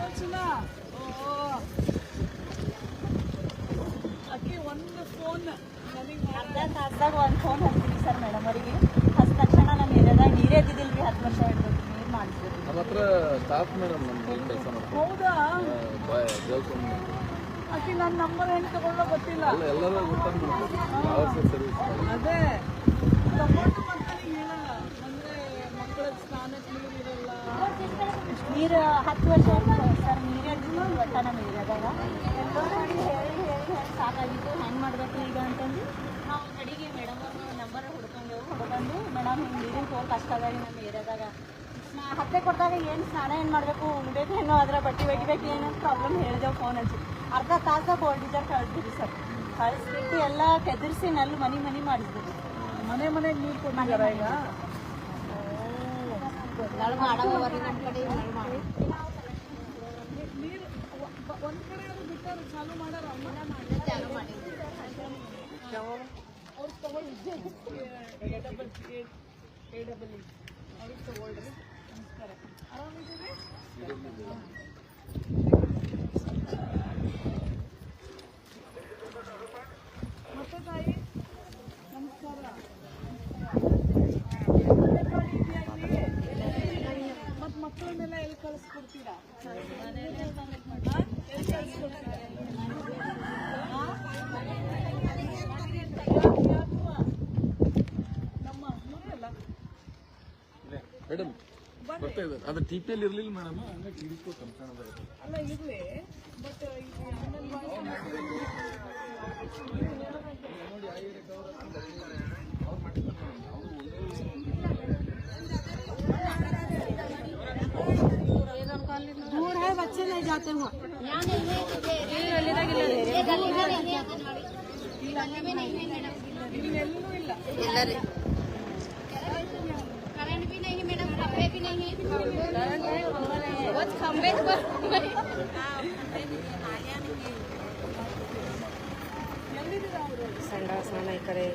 ಅರ್ಚನಾ ಅಕ್ಕಿ ಒಂದು ಫೋನ್ ಅರ್ಧ ತಾಸ್ದಾಗ ಒಂದು ಫೋನ್ ಹಚ್ತೀವಿ ಸರ್ ಮೇಡಮ್ ಅವರಿಗೆ. ಹಚ್ಚ ತಕ್ಷಣ ನಮ್ಮ ಏರಿಯಾದಾಗ ನೀರೇ ಇದ್ದಿದ್ದಿಲ್ರಿ, 10 ವರ್ಷ ಹಿಡಿದು ನೀರು ಮಾಡಿಸ್ತೀವಿ. ನಮ್ಮ ಹತ್ರ ಸ್ಟಾಫ್ ಮೇಡಮ್ ನಮ್ಮ ಕೆಲಸ ಮಾಡ್ತಾರೆ. ಹೌದಾ? ಅಕ್ಕಿ ನನ್ನ ನಂಬರ್ ಹೆಂಗೆ ತಗೊಳ್ಳೋ ಗೊತ್ತಿಲ್ಲ. ಎಲ್ಲರೂ ಗೊತ್ತಾಗ್ಬಿಡುತ್ತೆ ಸರ್ವಿಸ್. ಅದೇ ತಗೊಂಡು ಮಕ್ಕಳಿಗೆ ಹೇಳಲ್ಲ ಅಂದ್ರೆ ಮಕ್ಕಳ ಸ್ನಾನಕ್ಕೆ ನೀರು ಇರಲ್ಲ. ನೀರು 10 ವರ್ಷ ಸರ್ ನೀರೇ ಇದ್ದಿದ್ದು ಒಟ್ಟ ನಮ್ಮ ಏರಿಯಾದಾಗ. ಎಲ್ಲೋ ನೋಡಿ ಹೇಳಿ ಹೇಳಿ ಹೇಳಿ ಸಾಕಾಗಿತ್ತು. ಹೆಂಗೆ ಮಾಡಬೇಕು ಈಗ ಅಂತಂದು ನಾವು ಕಡೆಗೆ ಮೇಡಮ್ ಅವ್ರ ನಂಬರ್ ಹುಡ್ಕೊಂಡು ಮೇಡಮ್ ಹಿಂಗೆ ನೀರಿನ ತೋಲ್ ಕಷ್ಟ ಅದ ರೀ ನಮ್ಮ ಏರಿಯಾದಾಗ. ಹತ್ತೆ ಕೊಟ್ಟಾಗ ಏನು ಸ್ನಾನ ಏನು ಮಾಡಬೇಕು, ಉಣ್ಬೇಕು ಏನೋ ಅದರ ಬಟ್ಟೆ ಒಗಿಬೇಕು ಏನಂತ ಪ್ರಾಬ್ಲಮ್ ಹೇಳಿದೆವು ಫೋನ್ ಹಚ್ಚಿ. ಅರ್ಧ ತಾಸಾಗ ಗೋಲ್ಡ್ ಟೀಚರ್ ಕಳಿಸ್ತೀವಿ ಸರ್. ಕಳಿಸ್ಬಿಟ್ಟು ಎಲ್ಲ ಕೆದರಿಸಿ ನಲ್ಲಿ ಮನೆ ಮಾಡಿಸ್ತೀವಿ. ಮನೆಗೆ ನೀರು ಕೊಟ್ಟಿದ್ದಾರ ಈಗ? ಮಾಡವರಿ ನಮ್ಮ ಕಡೆ ನೀರು ಒಂದು ಕಡೆ ಅದು ಬಿಟ್ಟರು ಚಾಲು ಮಾಡ್ಯಾರ. ಚಾಲು ಮಾಡಿದ್ವಿ ಅವ್ರು ತಗೊಳ್ಳಿ ಅವ್ರಿಗೆ ತಗೊಳ್ರಿ. ನಮಸ್ಕಾರ, ಆರಾಮಿದ್ದೀರಿ? ಮತ್ತೆ ತಾಯಿ ನಮಸ್ಕಾರ. ಮತ್ತು ಮಕ್ಕಳನ್ನೆಲ್ಲ ಎಲ್ಲಿ ಕಳಿಸ್ಕೊಡ್ತೀರಾ? ಎಲ್ಲಿ ಕಳಿಸ್ಕೊಡ್ತೀರಾ? ನಮ್ಮ ಮಕ್ಕಳೆಲ್ಲ ಮೇಡಮ್ ಬರ್ತಾ ಇದ್ದಾರೆ. ಅದು ಟಿಪಿಯಲ್ಲಿ ಇರಲಿಲ್ಲ ಮೇಡಮ್, ಹಂಗೆ ಟಿಡಿಸ್ಕೋ ಕಂಪ್ಲೇಂಟ್ ಬರುತ್ತೆ. ಅಲ್ಲ ಇರಲಿ, ಬಟ್ दूर है, बच्चे नहीं जाते हुआ ಇಲ್ಲೆಲ್ಲೂ ಇಲ್ಲ. करंट भी नहीं है मैडम, खंबे भी नहीं है, बहुत खंबे पर संडास नहीं करे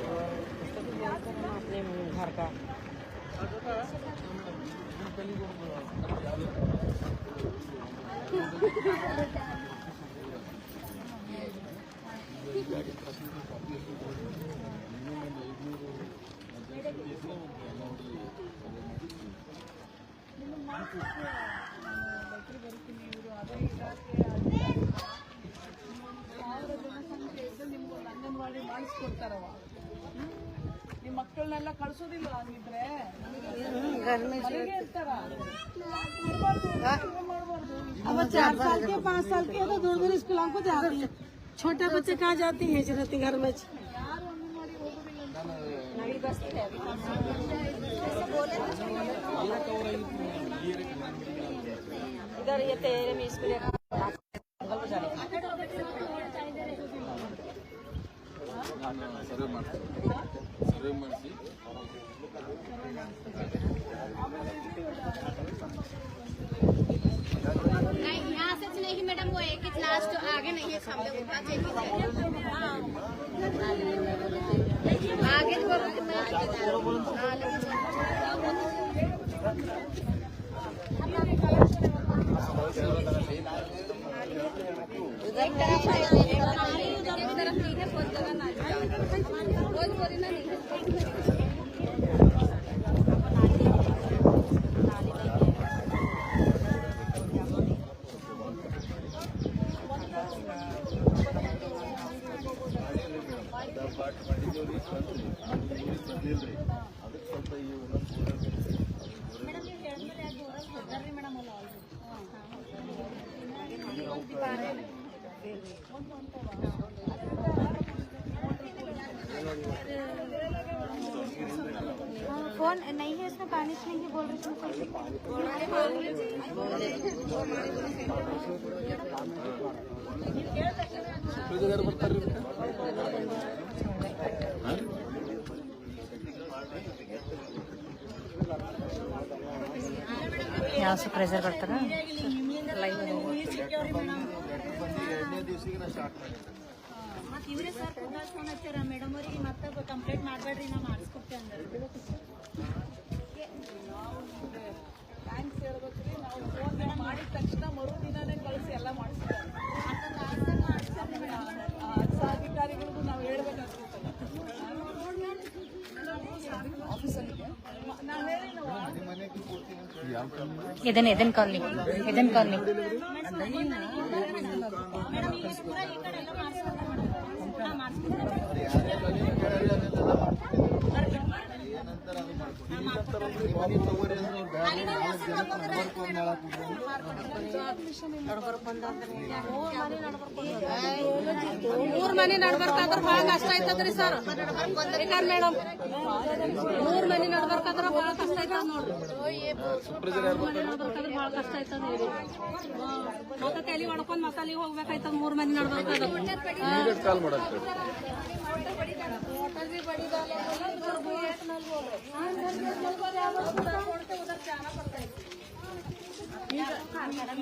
अपने घर का। ಅಂಗನವಾಡಿ ಮಾಡಿಸ್ಕೊಡ್ತಾರವ. ನಿಮ್ಮ ಮಕ್ಕಳನ್ನೆಲ್ಲ ಕಳ್ಸೋದಿಲ್ಲ ಹಂಗಿದ್ರೆ ಮನೆಗೆ ಇರ್ತಾರ. अब 4 साल के 5 साल के तो दूर स्कूलों को जाती है। छोटे बच्चे कहाँ जाती है रहती घर में। ಯಾರು ಅಂಗನವಾಡಿ ಹೋಗೋದಿಲ್ಲ ಅಂತ नवी बस्ती है अभी। इधर ये तेरे में स्कूल ಸರ್ವೆ ಮಾಡ್ತಾರೆ. ಸರ್ವೆ ಮಾಡಿಸಿ नहीं, यहाँ से नहीं मैडम, वो एक ही लास्ट आगे नहीं है, खंबे ऊपर चाहिए आगे तो एक तरफ नहीं है, बहुत जगह ना नहीं है। फोन नहीं है इसमें, बारिश नहीं है बोल रही ಬರ್ತಾರೆ. यहाँ से प्रेशर करता ना ಮತ್ತೆ ಇವರೇ ಸರ್ ಫೋನ್ ಹಚ್ಚಾರ ಮೇಡಮ್ ಅವರಿಗೆ. ಮತ್ತೆ ಕಂಪ್ಲೇಂಟ್ ಮಾಡಬೇಡ್ರಿ, ನಾ ಮಾಡಿಸ್ಕೊಡ್ತೇವೆ ಅಂದ್ರೆ ಥ್ಯಾಂಕ್ಸ್ ಹೇಳ್ಬೇಕ್ರಿ. ನಾವು ಫೋನ್ ಮಾಡಿದ ತಕ್ಷಣ ಮರುದಿನನೇ ಎದನ್ ಕಾಲನಿ ಮೂರ್ ಮನೆ ನಡ್ಬರ್ಕಾದ್ರ ಬಹಳ ಕಷ್ಟ ಆಯ್ತದ್ರಿ ಸರ್. ಮೇಡಮ್ 3 ಮನೆ ನಡ್ಬರ್ಕಾದ್ರ ಬಹಳ ಕಷ್ಟ ಆಯ್ತದ ನೋಡ್ರಿ. ಬಹಳ ಕಷ್ಟ ಆಯ್ತದ. ಮತ್ತೆ ತಲೆ ಹೊಡ್ಕೊಂಡ್ ಮಸಾಲಿಗೆ ಹೋಗ್ಬೇಕಾಯ್ತದ 3 ಮನೆ ನಡ್ಬರ್ಕಾದ್ರ.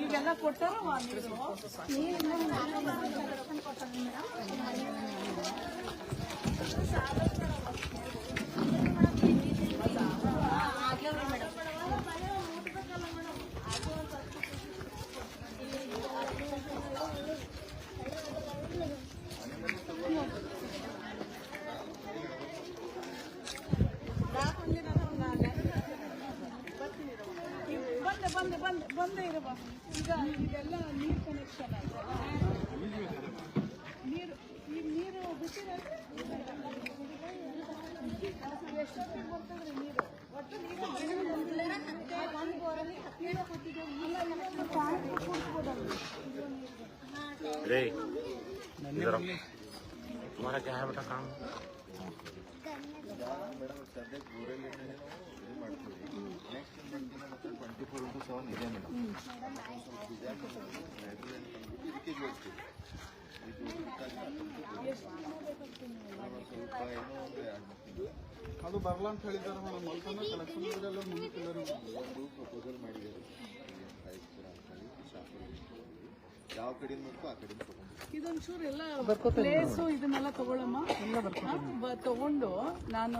ಈಗೆಲ್ಲ ಕೊಟ್ಟಾರ ಬಂದೇ ಇರುವ ಈಗ ಇದೆಲ್ಲ ನೀರು ಕನೆಕ್ಷನ್ ನೀರು ಬಿಟ್ಟಿರ ಎಷ್ಟೊತ್ತಿಗೆ ಬರ್ತದ್ರಿ ನೀರು ಒಟ್ಟು तुम्हारा क्या है बेटा काम? ಅದು ಬರಲ್ಲ ಅಂತ ಹೇಳಿದಾರೆ ಮೇಡಮ್. ಮಲ್ಕನ ಕಲೆಕ್ಷನ್ ಎಲ್ಲ ಮುಂದೆ ಪ್ರಪೋಸಲ್ ಮಾಡಿದ್ದಾರೆ. ಯಾವ ಕಡೆಯಿಂದ ಬೇಕೋ ಆ ಕಡೆಯಿಂದ ತಗೊಂಡು ಇದೊಂಚೂರು ಎಲ್ಲ ಪ್ಲೇಸು ಇದನ್ನೆಲ್ಲ ತಗೊಳಮ್ಮ. ತಗೊಂಡು ನಾನು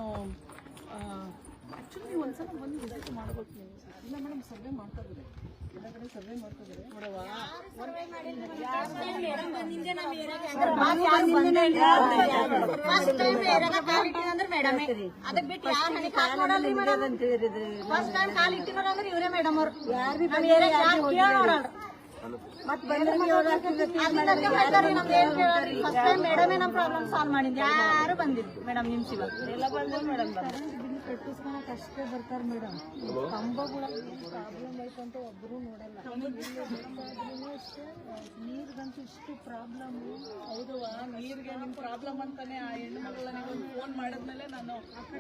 ಆಕ್ಚುಲಿ ಒಂದ್ಸಲ ಬಂದು ವಿಸಿಟ್ ಮಾಡ್ಬೇಕು ನೀವು. ಇಲ್ಲ ಮೇಡಮ್ ಸರ್ವೆ ಮಾಡ್ತಿದ್ರೆ ಎಲ್ಲ ಕಡೆ ಸರ್ವೆ ಮಾಡ್ತಿದ್ರೆ ನೋಡವಾ ಅದಕ್ಕೆ ಬಿಟ್ಟು ಯಾರು ಹನಿ ಕಾಲ್ ನೋಡಲ್ರಿ ಮೇಡಮ್. ಫಸ್ಟ್ ಟೈಮ್ ಕಾಲ್ ಇಟ್ಟಿರೋದಂದ್ರೆ ಇವರೇ ಮೇಡಮ್ ಅವ್ರು. ಮತ್ ಮೇಡಮೇ ನಮ್ ಪ್ರಾಬ್ಲಮ್ ಸಾಲ್ವ್ ಮಾಡಿದ್. ಯಾರು ಬಂದಿದ್ರು ಮೇಡಮ್ ನಿಮ್ ಸಿಗ ಎಲ್ಲ ಬಂದ್ರು ಮೇಡಮ್. ಕಟ್ಟಿಸ್ಕೊಳಕ್ ಅಷ್ಟೇ ಬರ್ತಾರೆ ಮೇಡಮ್. ಕಂಬಗಳ ಪ್ರಾಬ್ಲಮ್ ಐತಂತ ಒಬ್ರು ನೋಡಲ್ಲ. ನೀರ್ಗಂತೂ ಇಷ್ಟು ಪ್ರಾಬ್ಲಮ್. ಹೌದವಾ, ನೀರಿಗೆ ನಿಮ್ ಪ್ರಾಬ್ಲಮ್ ಅಂತಾನೆ ಆ ಹೆಣ್ಣು ಮಕ್ಕಳನ್ನ ಒಂದು ಫೋನ್ ಮಾಡಿದ್ಮೇಲೆ ನಾನು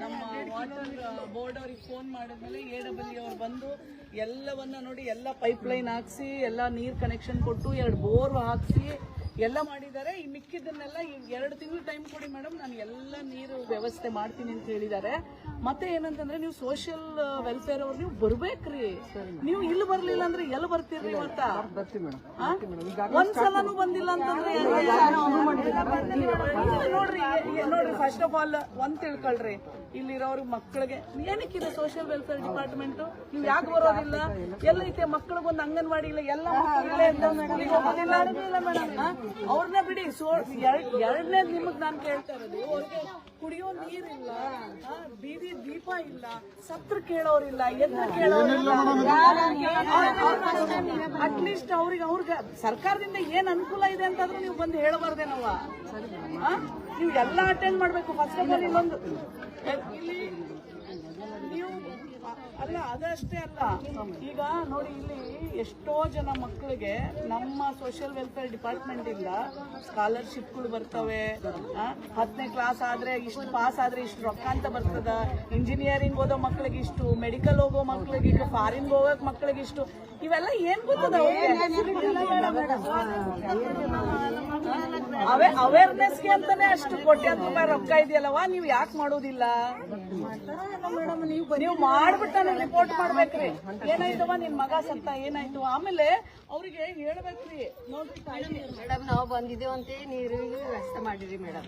ನಮ್ಮ ವಾಟರ್ ಬೋರ್ಡ್ ಅವ್ರಿಗೆ ಫೋನ್ ಮಾಡಿದ್ಮೇಲೆ AW ಅವ್ರು ಬಂದು ಎಲ್ಲವನ್ನ ನೋಡಿ ಎಲ್ಲ ಪೈಪ್ ಲೈನ್ ಹಾಕ್ಸಿ ಎಲ್ಲ ನೀರ್ ಕನೆಕ್ಷನ್ ಕೊಟ್ಟು 2 ಬೋರ್ ಹಾಕ್ಸಿ ಎಲ್ಲ ಮಾಡಿದ್ದಾರೆ. ಈ ಮಿಕ್ಕಿದ್ದನ್ನೆಲ್ಲ 2 ತಿಂಗಳು ಟೈಮ್ ಕೊಡಿ ಮೇಡಮ್, ನಾನು ಎಲ್ಲ ನೀರು ವ್ಯವಸ್ಥೆ ಮಾಡ್ತೀನಿ ಅಂತ ಹೇಳಿದ್ದಾರೆ. ಮತ್ತೆ ಏನಂತಂದ್ರೆ ನೀವು ಸೋಷಿಯಲ್ ವೆಲ್ಫೇರ್ ಅವ್ರು ನೀವು ಬರ್ಬೇಕ್ರಿ. ನೀವು ಇಲ್ಲಿ ಬರ್ಲಿಲ್ಲ ಅಂದ್ರೆ ಎಲ್ಲಿ ಬರ್ತೀರಿ ಇವತ್ತ? ಒಂದ್ಸಲನೂ ಬಂದಿಲ್ಲ ಅಂತಂದ್ರೆ ನೋಡ್ರಿ ಫಸ್ಟ್ ಆಫ್ ಆಲ್ ಒಂದ್ ತಿಳ್ಕೊಳ್ರಿ, ಇಲ್ಲಿರೋರು ಮಕ್ಕಳಿಗೆ ಏನಕ್ಕಿದೆ ಸೋಷಿಯಲ್ ವೆಲ್ಫೇರ್ ಡಿಪಾರ್ಟ್ಮೆಂಟ್? ನೀವು ಯಾಕೆ ಬರೋದಿಲ್ಲ? ಎಲ್ಲೈತೆ ಮಕ್ಕಳಿಗೊಂದು ಅಂಗನವಾಡಿ ಇಲ್ಲ, ಎಲ್ಲ ಮೇಡಮ್. ಅವ್ರನ್ನ ಬಿಡಿ. ಎರಡನೇದು ನಿಮಗ್ ನಾನ್ ಕೇಳ್ತಾ ಇರೋದು, ಅವ್ರಿಗೆ ಕುಡಿಯೋ ನೀರಿಲ್ಲ, ಬೀದಿ ದೀಪ ಇಲ್ಲ, ಸತ್ರ ಕೇಳೋರಿಲ್ಲ, ಎದ್ರ ಕೇಳೋರಿಲ್ಲ. ಅಟ್ಲೀಸ್ಟ್ ಅವ್ರಿಗೆ ಸರ್ಕಾರದಿಂದ ಏನ್ ಅನುಕೂಲ ಇದೆ ಅಂತಾದ್ರೂ ನೀವು ಬಂದು ಹೇಳಬಾರ್ದೇನವ? ನೀವು ಎಲ್ಲ ಅಟೆಂಡ್ ಮಾಡ್ಬೇಕು. ಫಸ್ಟ್ ಆಫ್ ಆಲ್ ಇಲ್ಲೊಂದು ನೀವು ಅಲ್ಲ, ಅದಷ್ಟೇ ಅಲ್ಲ. ಈಗ ನೋಡಿ, ಇಲ್ಲಿ ಎಷ್ಟೋ ಜನ ಮಕ್ಕಳಿಗೆ ನಮ್ಮ ಸೋಷಿಯಲ್ ವೆಲ್ಫೇರ್ ಡಿಪಾರ್ಟ್ಮೆಂಟ್ ಇಂದ ಸ್ಕಾಲರ್ಶಿಪ್ಗಳು ಬರ್ತವೆ. 10ನೇ ಕ್ಲಾಸ್ ಆದ್ರೆ ಇಷ್ಟು, ಪಾಸ್ ಆದ್ರೆ ಇಷ್ಟು ರೊಕ್ಕ ಅಂತ ಬರ್ತದ. ಇಂಜಿನಿಯರಿಂಗ್ ಓದೋ ಮಕ್ಕಳಿಗೆ ಇಷ್ಟು, ಮೆಡಿಕಲ್ ಹೋಗೋ ಮಕ್ಕಳಿಗೆ ಇಷ್ಟು, ಫಾರಿನ್ ಹೋಗೋಕ್ ಮಕ್ಕಳಿಗೆ ಇಷ್ಟು. ಇವೆಲ್ಲ ಏನ್ ಗೊತ್ತದ? ಅವೇರ್ನೆಸ್ಗೆ ಅಂತಾನೆ ಅಷ್ಟು ಕೋಟ್ಯಾಂತರ ರೂಪಾಯಿ ರೊಕ್ಕ ಇದೆಯಲ್ಲವಾ, ನೀವು ಯಾಕೆ ಮಾಡೋದಿಲ್ಲ ಮೇಡಮ್? ನೀವು ಮಾಡ್ಬಿಟ್ಟಾನೆ ರಿಪೋರ್ಟ್ ಮಾಡ್ಬೇಕ್ರಿ. ಏನಾಯ್ತವ ನಿನ್ ಮಗ ಸತ್ತ, ಏನಾಯ್ತು? ಆಮೇಲೆ ಅವ್ರಿಗೆ ಹೇಳ್ಬೇಕ್ರಿ, ನೋಡ್ರಿ ಮೇಡಮ್ ನಾವು ಬಂದಿದ್ದೇವೆ ಅಂತ ನೀರಿಗೆ ವ್ಯವಸ್ಥೆ ಮಾಡಿರಿ ಮೇಡಮ್.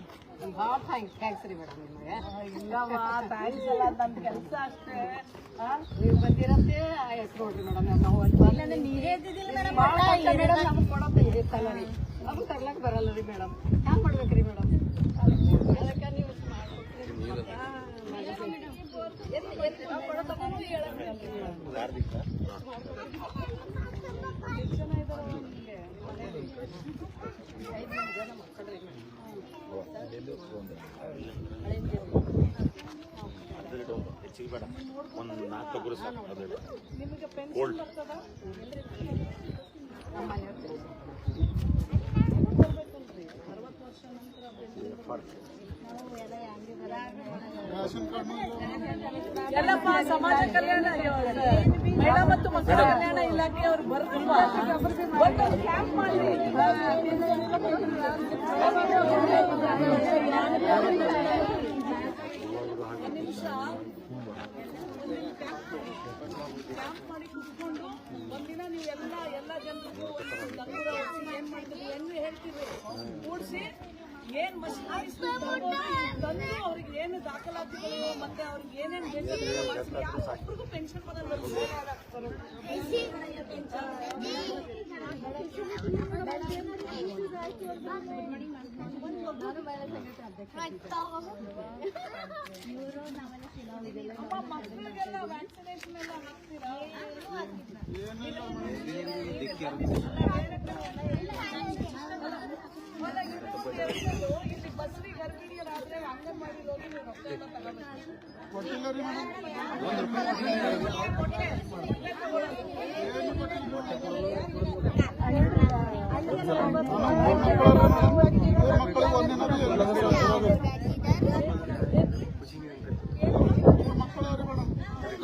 ಥ್ಯಾಂಕ್ಸ್ ರೀ ಮೇಡಮ್. ನಿಮಗೆ ಇಲ್ಲವಾ, ಥ್ಯಾಂಕ್ಸ್ ಅಲ್ಲ, ನನ್ನ ಕೆಲಸ ಅಷ್ಟೇ. ನೀವು ಬಂದಿರತ್ತೆ ಆಯ್ತು ನೋಡ್ರಿ ಮೇಡಮ್. ನಾವು ನೀರೇ ಇದ್ದಿದ್ದಿಲ್ಲ ಮೇಡಮ್. ನಮ್ಗೆ ಕೊಡೋದು ಇರುತ್ತಲ್ಲ ರೀ, ನಮ್ಗೆ ತರ್ಲಕ್ ಬರಲ್ಲ ರೀ ಮೇಡಮ್. ಹ್ಯಾಂಗ ಮಾಡ್ಬೇಕ್ರಿ ಮೇಡಮ್? ಅದಕ್ಕೆ ನೀವು ಹೆಚ್ಚಿಗೆ ಬೇಡ, ಒಂದು 4 ತಗೊಳ್ಳಿ ಸಾಕು. ಅದು ನಿಮಗೆ ಪೆನ್ಷನ್ ಗೋಲ್ಡ್ ಬರ್ತದ? ರೇಷನ್ ಕಾರ್ಡ್ ಎಲ್ಲಪ್ಪ ಸಮಾಜ ಕಲ್ಯಾಣ ಮಹಿಳಾ ಮತ್ತು ಮಕ್ಕಳ ಕಲ್ಯಾಣ ಇಲಾಖೆಯವರು ಬರ್ತಿಲ್ಲ, ಬಂದು ಕ್ಯಾಂಪ್ ಮಾಡಿ ಕ್ಯಾಂಪ್ ಮಾಡಿ ಕುತ್ಕೊಂಡು ಒಂದಿನ ನೀವು ಎಲ್ಲ ಜನರಿಗೂ ಏನ್ ಮಾಡ್ತೀವಿ ಏನು ಹೇಳ್ತೀವಿ ಕೂಡಿಸಿ ಏನ್ ಮಷಿನರೀಸ್ ತಂದು ಅವ್ರಿಗೆ ಏನು ದಾಖಲಾತಿಗಳು ಮತ್ತೆ ಅವ್ರಿಗೆ ಏನೇನು ಬೇಕಾದ್ರೆ ಯಾರಿಗೂ ಪೆನ್ಷನ್ ಬರಲ್ಲ. ಮಕ್ಕಳಿಗೆಲ್ಲ ವ್ಯಾಕ್ಸಿನೇಷನ್ ಎಲ್ಲ ಹಾಕ್ತೀರಾ? ಇಲ್ಲಿ ಬಸ್ರಿ ಗರ್ಭಿಣಿಯರಾದ್ರೆ ಅಂಗನವಾಡಿ ಹೋಗಿ ನೀವು ರೊಕ್ಕ ಎಲ್ಲ ತಗೋಬೇಕು. ಕೊಟ್ಟಿಲ್ಲ ರೀ ಮಕ್ಕಳಿಗೆ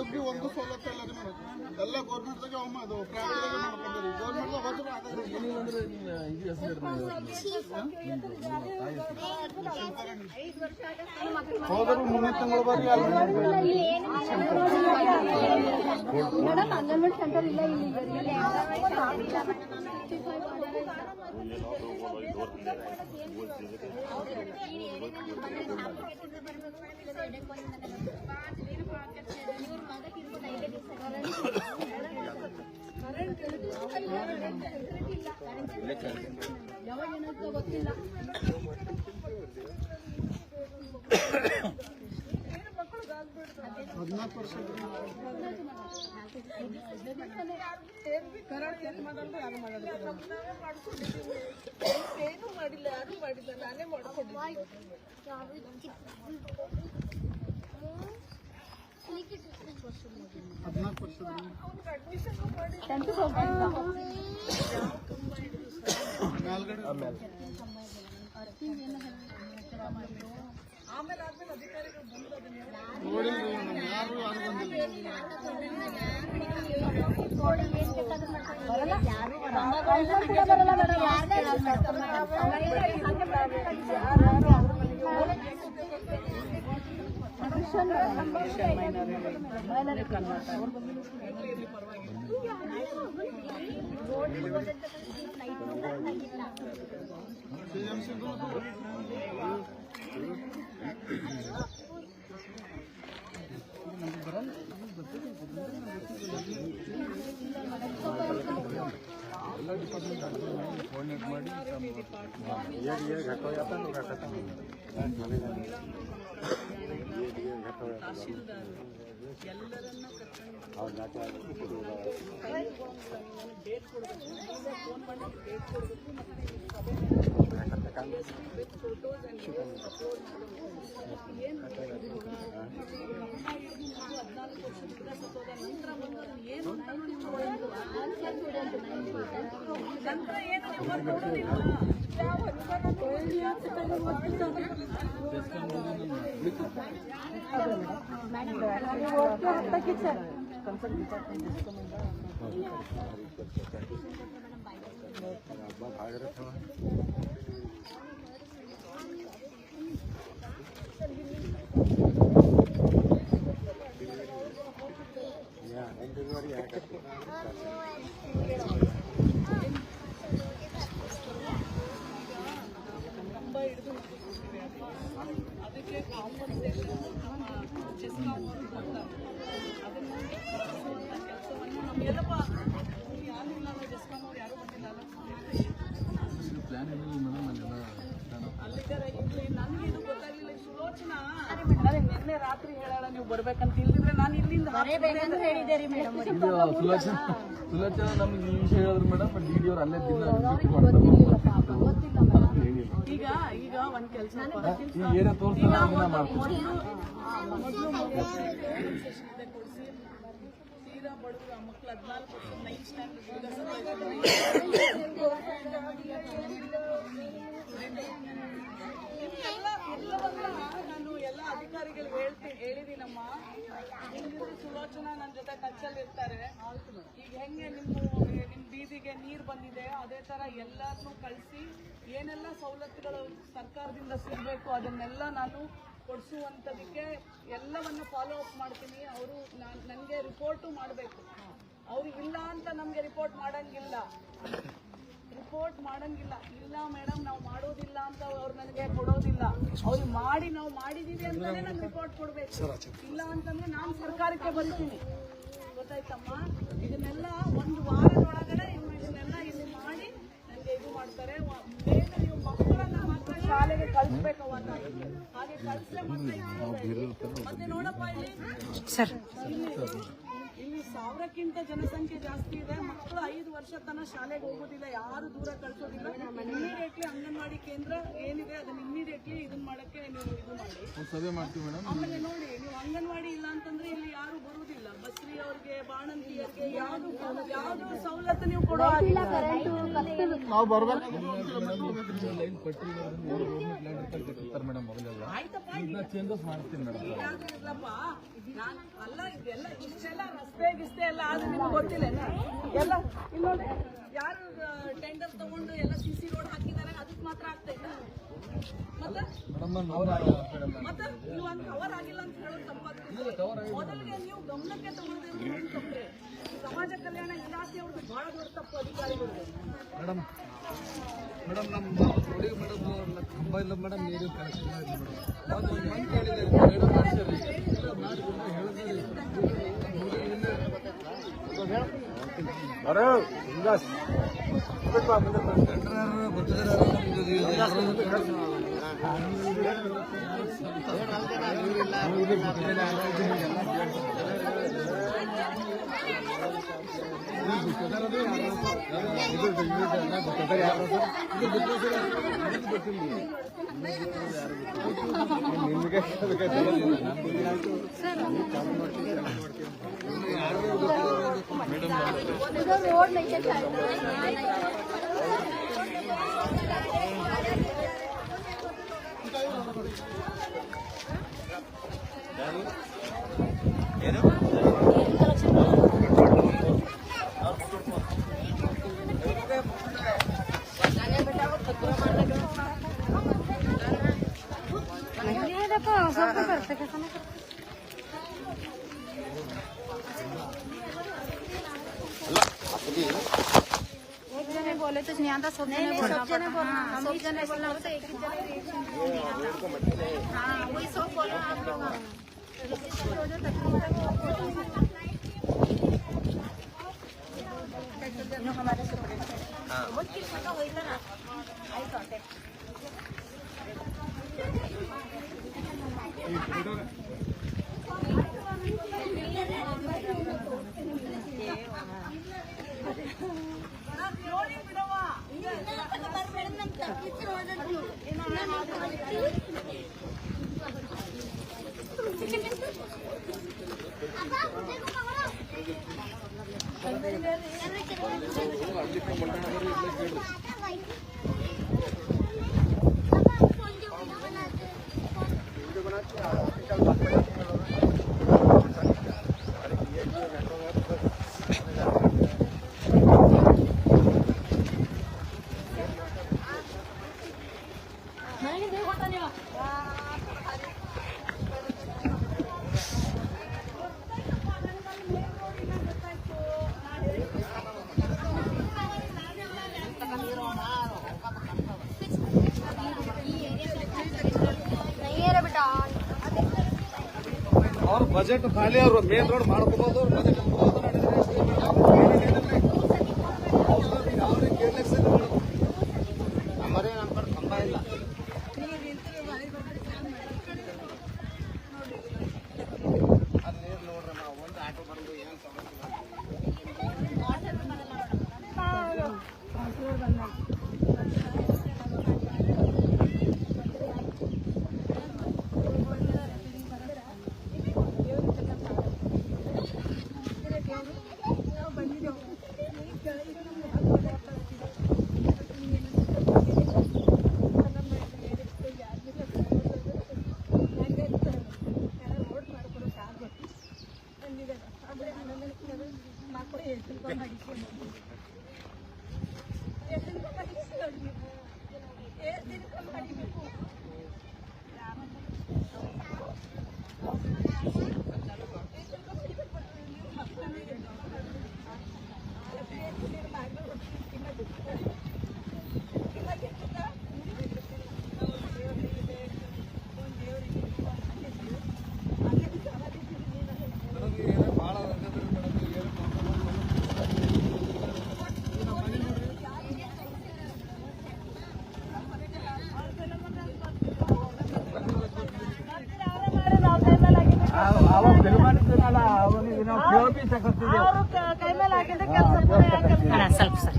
ಮೇಡಮ್ ಒಂದು ಸವಲತ್ತು ಇಲ್ಲ ರೀ ಮೇಡಮ್. ಎಲ್ಲ ಗೌರ್ಮೆಂಟ್ದಾಗೆ ಅಮ್ಮ ಅದು ಪ್ರೈವೇಟ್ದಾಗೆ ಮಾಡ್ಕೊಂಡ್ರಿ. ಹೋದರು ಮುಂದಿನ ತಿಂಗಳು ಬರ್ರಿ ಮೇಡಮ್ ಅಂಗನವಾಡಿ ಸೆಂಟರ್ ಇಲ್ಲ ಇಲ್ಲಿ ಗೊತ್ತಿಲ್ಲ. 14 ವರ್ಷ ಏನು ಮಾಡಿಲ್ಲ, ಯಾರು ಮಾಡಿಲ್ಲ, ನಾನೇ ಮಾಡ್ಕೊಂಡಿದ್ದೀನಿ. 14 ವರ್ಷದ ಅಡ್ಮಿಷನ್ ಮಾಡಿ ಮೇಲ್ಗಡೆ ಆಮೇಲೆ ಅಧಿಕಾರಿಗಳು ಬಂದು ಅದನ್ನ ನೋಡಿಲ್ರಿ ಮೇಡಮ್. ಯಾರು ಬಂದಿಲ್ಲ. ಎಲ್ಲರನ್ನ ಕರ್ಕೊಂಡು ಡೇಟ್ ಕೊಡಬೇಕು, ಫೋನ್ ಮಾಡಿ ಡೇಟ್ ಕೊಡಬೇಕು, ವಿತ್ ಫೋಟೋಸ್ ಅಂಡ್ ಏನು 14 ವರ್ಷದಿಂದ ಸತ್ತೋದ ನಂತರ ಬಂದು ಅದನ್ನು ಏನು ಅಂತಾನು ನೀವು ನಂತರ ಏನು ನೀವು ನೋಡೋದಿಲ್ಲ. ಯಾವ ಅದಕ್ಕೆ ಕಾಂಪನ್ಸೇಷನ್ ಚೆಸ್ಕಾಂ ಅವರು ಕೊಡ್ತಾರೆ. ಅದನ್ನು ಕೆಲಸವನ್ನು ನಮಗೆಲ್ಲಪ್ಪ ಯಾರು ಇಲ್ಲ, ಚೆಸ್ಕಾಂ ಅವ್ರು ಯಾರು ಬಂದಿಲ್ಲ ಅಲ್ಲಿದ್ದಾರೆ. ನನಗೆ ಇದು ಗೊತ್ತಾಗಲಿಲ್ಲ. ಸುಲೋಚನಾ ಮೊನ್ನೆ ರಾತ್ರಿ ಹೇಳೋಣ ನೀವು ಬರ್ಬೇಕಂತ ಇಲ್ದಿದ್ರೆ ನಾನು ಇಲ್ಲಿಂದ ಹೇಳಿದೆ ರೀ ಮೇಡಮ್ ಸುಲೋಚನ ನಮ್ಗೆ ಈ ವಿಷಯ ಹೇಳಿದ್ರು ಮೇಡಮ್ ಡಿ ಅವ್ರು ಅಲ್ಲೇ ದಿನ ಈಗ ಒಂದ್ ಕೆಲಸ ಏನೇ ತೋರಿಸ್ತಾರೆ ತೀರಾ ಬಡವರು ಮಕ್ಕಳು 14 ವರ್ಷ 9th ಸ್ಟ್ಯಾಂಡರ್ಡ್ ಎಲ್ಲವನ್ನ ನಾನು ಎಲ್ಲ ಅಧಿಕಾರಿಗಳು ಹೇಳಿದೀನಮ್ಮ. ಸುಲೋಚನಾ ನನ್ನ ಜೊತೆ ಟಚ್ಚಲ್ಲಿ ಇರ್ತಾರೆ. ಈಗ ಹೆಂಗೆ ನಿಮ್ ಬೀದಿಗೆ ನೀರು ಬಂದಿದೆ ಅದೇ ತರ ಎಲ್ಲರನ್ನೂ ಕಳಿಸಿ ಏನೆಲ್ಲ ಸವಲತ್ತುಗಳು ಸರ್ಕಾರದಿಂದ ಸಿಗಬೇಕು ಅದನ್ನೆಲ್ಲ ನಾನು ಕೊಡಿಸುವಂಥದಕ್ಕೆ ಎಲ್ಲವನ್ನು ಫಾಲೋ ಅಪ್ ಮಾಡ್ತೀನಿ. ಅವರು ನನಗೆ ರಿಪೋರ್ಟು ಮಾಡಬೇಕು. ಅವ್ರಿಗಿಲ್ಲ ಅಂತ ನಮಗೆ ರಿಪೋರ್ಟ್ ಮಾಡಂಗಿಲ್ಲ. ಇಲ್ಲ ಮೇಡಮ್ ನಾವು ಮಾಡೋದಿಲ್ಲ ಅಂತ ಅವ್ರು ನನಗೆ ಕೊಡೋದಿಲ್ಲ. ಅವ್ರು ಮಾಡಿ ನಾವು ಮಾಡಿದೀವಿ ಅಂತಾನೆ ನಮ್ಗೆ ರಿಪೋರ್ಟ್ ಕೊಡ್ಬೇಕು. ಇಲ್ಲ ಅಂತಂದ್ರೆ ನಾನು ಸರ್ಕಾರಕ್ಕೆ ಬರ್ತೀನಿ. ಗೊತ್ತಾಯ್ತಮ್ಮ? ಇದನ್ನೆಲ್ಲ ಒಂದು ವಾರದೊಳಗಡೆ ಇದನ್ನೆಲ್ಲ ಇಲ್ಲಿ ಮಾಡಿ ನನಗೆ ಇದು ಮಾಡ್ತಾರೆ. ಬೇಗ ನೀವು ಮಕ್ಕಳನ್ನ ಮಾತ್ರ ಶಾಲೆಗೆ ಕಳಿಸ್ಬೇಕವ ಹಾಗೆ ಕಳಿಸ್ರೆ ಮತ್ತೆ ನೋಡಪ್ಪ ಇಲ್ಲಿ 1000ಕ್ಕಿಂತ ಜನಸಂಖ್ಯೆ ಜಾಸ್ತಿ ಇದೆ. ಮಕ್ಕಳು 5 ವರ್ಷ ತನಕ ಶಾಲೆಗೆ ಹೋಗೋದಿಲ್ಲ, ಯಾರು ದೂರ ಕಳ್ಸೋದಿಲ್ಲ. ಇಮಿಡಿಯೇಟ್ಲಿ ಅಂಗನವಾಡಿ ಕೇಂದ್ರ ಏನಿದೆ ಅದನ್ನ ಇಮಿಡಿಯೇಟ್ಲಿ ಇದನ್ನ ಮಾಡಕ್ಕೆ ನೀವು ಇದು ಮಾಡಿ ಸಭೆ ಮಾಡ್ತೀವಿ ಮೇಡಮ್. ಆಮೇಲೆ ನೋಡಿ ನೀವು ಅಂಗನವಾಡಿ ಇಲ್ಲ ಅಂತಂದ್ರೆ ಇಲ್ಲಿ ಯಾರು ಬರುವುದಿಲ್ಲ. ಬಸ್ರಿ ಅವ್ರಿಗೆ ಬಾಣಂತಿಯರಿಗೆ ಯಾವ್ದು ಸವಲತ್ತು ನೀವು ಕೊಡೋ ನಾವು ಬರ್ಬೇಕು ಮೇಡಮ್. ಮೊದಲೆಲ್ಲ ಚೇಂಜಸ್ ಮಾಡ್ತೀನಿ ಮೇಡಮ್. ಇಲ್ಲಪ್ಪ ನಾನು ಅಲ್ಲ ಇದೆಲ್ಲ ಇಷ್ಟೆಲ್ಲ ರಸ್ತೆ ಗಿಸ್ತೆ ಎಲ್ಲ ಆದ್ರೆ ನಿಮ್ಗೆ ಗೊತ್ತಿಲ್ಲ ಎಲ್ಲ ಇಲ್ಲಿ ನೋಡಿ ಯಾರು ಟೆಂಡರ್ ತಗೊಂಡು ಎಲ್ಲ CC ರೋಡ್ ಹಾಕಿದ್ದಾರೆ ಅದಕ್ಕೆ ಮಾತ್ರ ಆಗ್ತಾ ಇಲ್ಲ. ಮತ್ತೆ ನೀವು ಒಂದು ಕವರ್ ಆಗಿಲ್ಲ ಅಂತ ಹೇಳೋದು ತಪ್ಪಾಗ್ತದೆ. ಮೊದಲಿಗೆ ನೀವು ಗಮನಕ್ಕೆ ತಗೊಳ್ಳೋದು ತಪ್ಪೆ. ಸಮಾಜ ಕಲ್ಯಾಣ ಇಲಾಖೆಯವ್ರದ್ದು ಬಹಳ ದೊಡ್ಡ ತಪ್ಪು ಅಧಿಕಾರಿಗಳು. ಮೇಡಮ್ ನಮ್ಮ ಕಂಬ ಇಲ್ಲ ಮೇಡಮ್, ನೀರು ಕನೆಕ್ಷನ್ रोड नहीं है एक जने बोले तो नहीं आता, सब जने बोलना होता है। एक ही जने हाँ वही सब बोलो आप लोग। हमारे ಅವ್ರ ಬಜೆಟ್ ಖಾಲಿ ಅವ್ರು ಮೇನ್ ರೋಡ್ ಮಾಡ್ಕೋಬಹುದು. ಅವ್ರ ಬಜೆಟ್ ಕಂಬ ಇಲ್ಲ. ಕೈ ಮೇಲೆ ಹಾಕಿದ್ರೆ ಕೆಲಸ ಸ್ವಲ್ಪ ಸರ್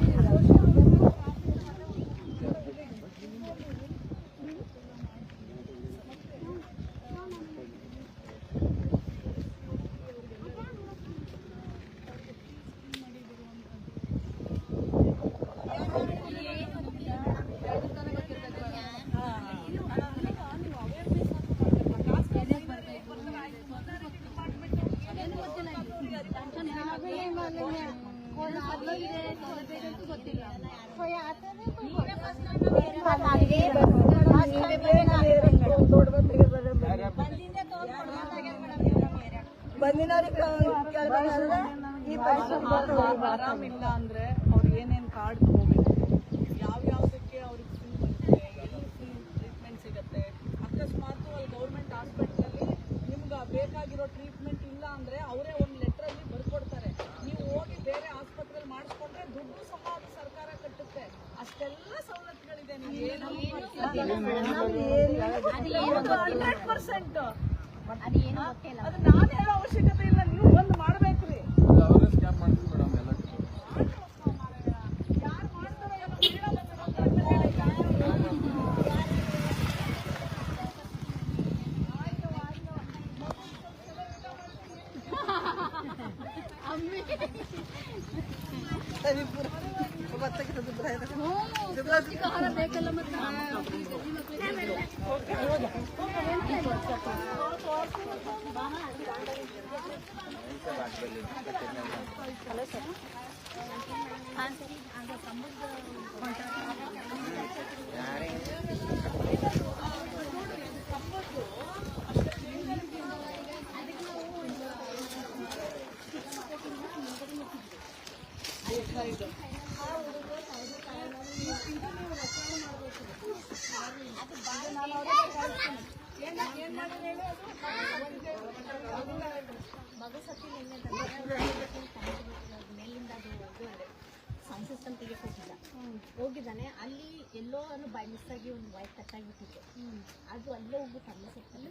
ಆರಾಮಿಲ್ಲ ಅಂದ್ರೆ ಅವ್ರು ಏನೇನ್ ಕಾರ್ಡ್ ತಗೋಬೇಕು, ಯಾವ್ಯಾವ್ದಕ್ಕೆ ಅವ್ರಿಗೆ ಫ್ರೀ ಬರುತ್ತೆ, ಎಲ್ಲಿ ಫ್ರೀ ಟ್ರೀಟ್ಮೆಂಟ್ ಸಿಗುತ್ತೆ. ಅಕಸ್ಮಾತ್ ಅಲ್ಲಿ ಗೌರ್ಮೆಂಟ್ ಹಾಸ್ಪಿಟಲಲ್ಲಿ ನಿಮ್ಗೆ ಬೇಕಾಗಿರೋ ಟ್ರೀಟ್ಮೆಂಟ್ ಇಲ್ಲ ಅಂದ್ರೆ ಅವರೇ ಒಂದು ಲೆಟರ್ ಅಲ್ಲಿ ಬರ್ಕೊಡ್ತಾರೆ. ನೀವು ಹೋಗಿ ಬೇರೆ ಆಸ್ಪತ್ರೆಯಲ್ಲಿ ಮಾಡಿಸ್ಕೊಂಡ್ರೆ ದುಡ್ಡು ಸಹ ಅದು ಸರ್ಕಾರ ಕಟ್ಟುತ್ತೆ. ಅಷ್ಟೆಲ್ಲ ಸವಲತ್ತುಗಳಿದೆ. ನೀವು ಏನು 100% ಅದು ನಾನು ಹೇಳೋ ಅವಶ್ಯಕತೆ ಇಲ್ಲ, ನೀವು ಬಂದು ಮಾಡ್ಬೇಕ್ರಿ. ಅವರೇ ಸ್ಕ್ಯಾನ್ ಮಾಡ್ತೀವಿ ಮೇಡಮ್ ಎಲ್ಲ. ಯಾರು ಮಾಡ್ತಾರೋ ಏನೋ ಬೇಕಲ್ಲ ಮತ್ತೆ ಮಗು ಸತಿ ಮೇಲಿಂದ ಸೌಂಡ್ ಸಿಸ್ಟಮ್ ತೆಗೆಕ್ಕೆ ಹೋಗಿದ್ದಾನೆ. ಅಲ್ಲಿ ಎಲ್ಲೋ ಬೈ ಮಿಸ್ ಆಗಿ ಒಂದು ವೈರ್ ಕಟ್ ಆಗಿಬಿಟ್ಟಿದೆ. ಅದು ಅಲ್ಲೇ ಹೋಗ್ಬಿಟ್ಟು ಅಲ್ಲೇ ಸತ್ತಲ್ಲಿ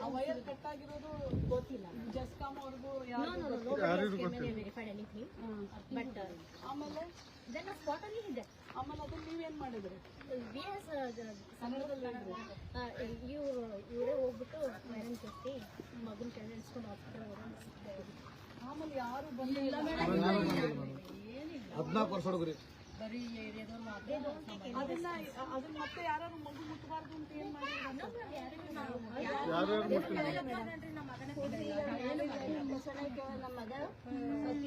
ಆ ವೈರ್ ಕಟ್ ಆಗಿರೋದು ಗೊತ್ತಿಲ್ಲ. ಜಸ್ಕಾಮ್ ಅವ್ರಿಗೂ ವೆರಿಫೈಡ್ ಎನಿಥಿಂಗ್ ಬಟ್ ಆಮೇಲೆ ದೆನ್ ಸ್ಪಾಟ್ ಅಲ್ಲಿ ಇದೆ. ಆಮೇಲೆ ಅದನ್ನ ನೀವೇನ್ ಮಾಡಿದ್ರಿ? ಇವರೇ ಹೋಗ್ಬಿಟ್ಟು ಪೇರೆಂಟ್ಸ್ ಜೊತೆ ಮಗನ ಕೈ ಎಳ್ಸ್ಕೊಂಡು ಹಾಸ್ಪಿಟಲ್ ಆಮೇಲೆ ಯಾರು ಬಂದಿಲ್ಲ. 14 ವರ್ಷ ಹುಡುಗರಿ ಬರೀ ಏರಿಯಾದವ್ರು ಅದನ್ನ ಮತ್ತೆ ಯಾರು ಮಗು ಮುಟ್ಟಬಾರ್ದು ಅಂತ ಏನ್ ಮಾಡಿದ್ರು? ನಮ್ಮ ಮಗ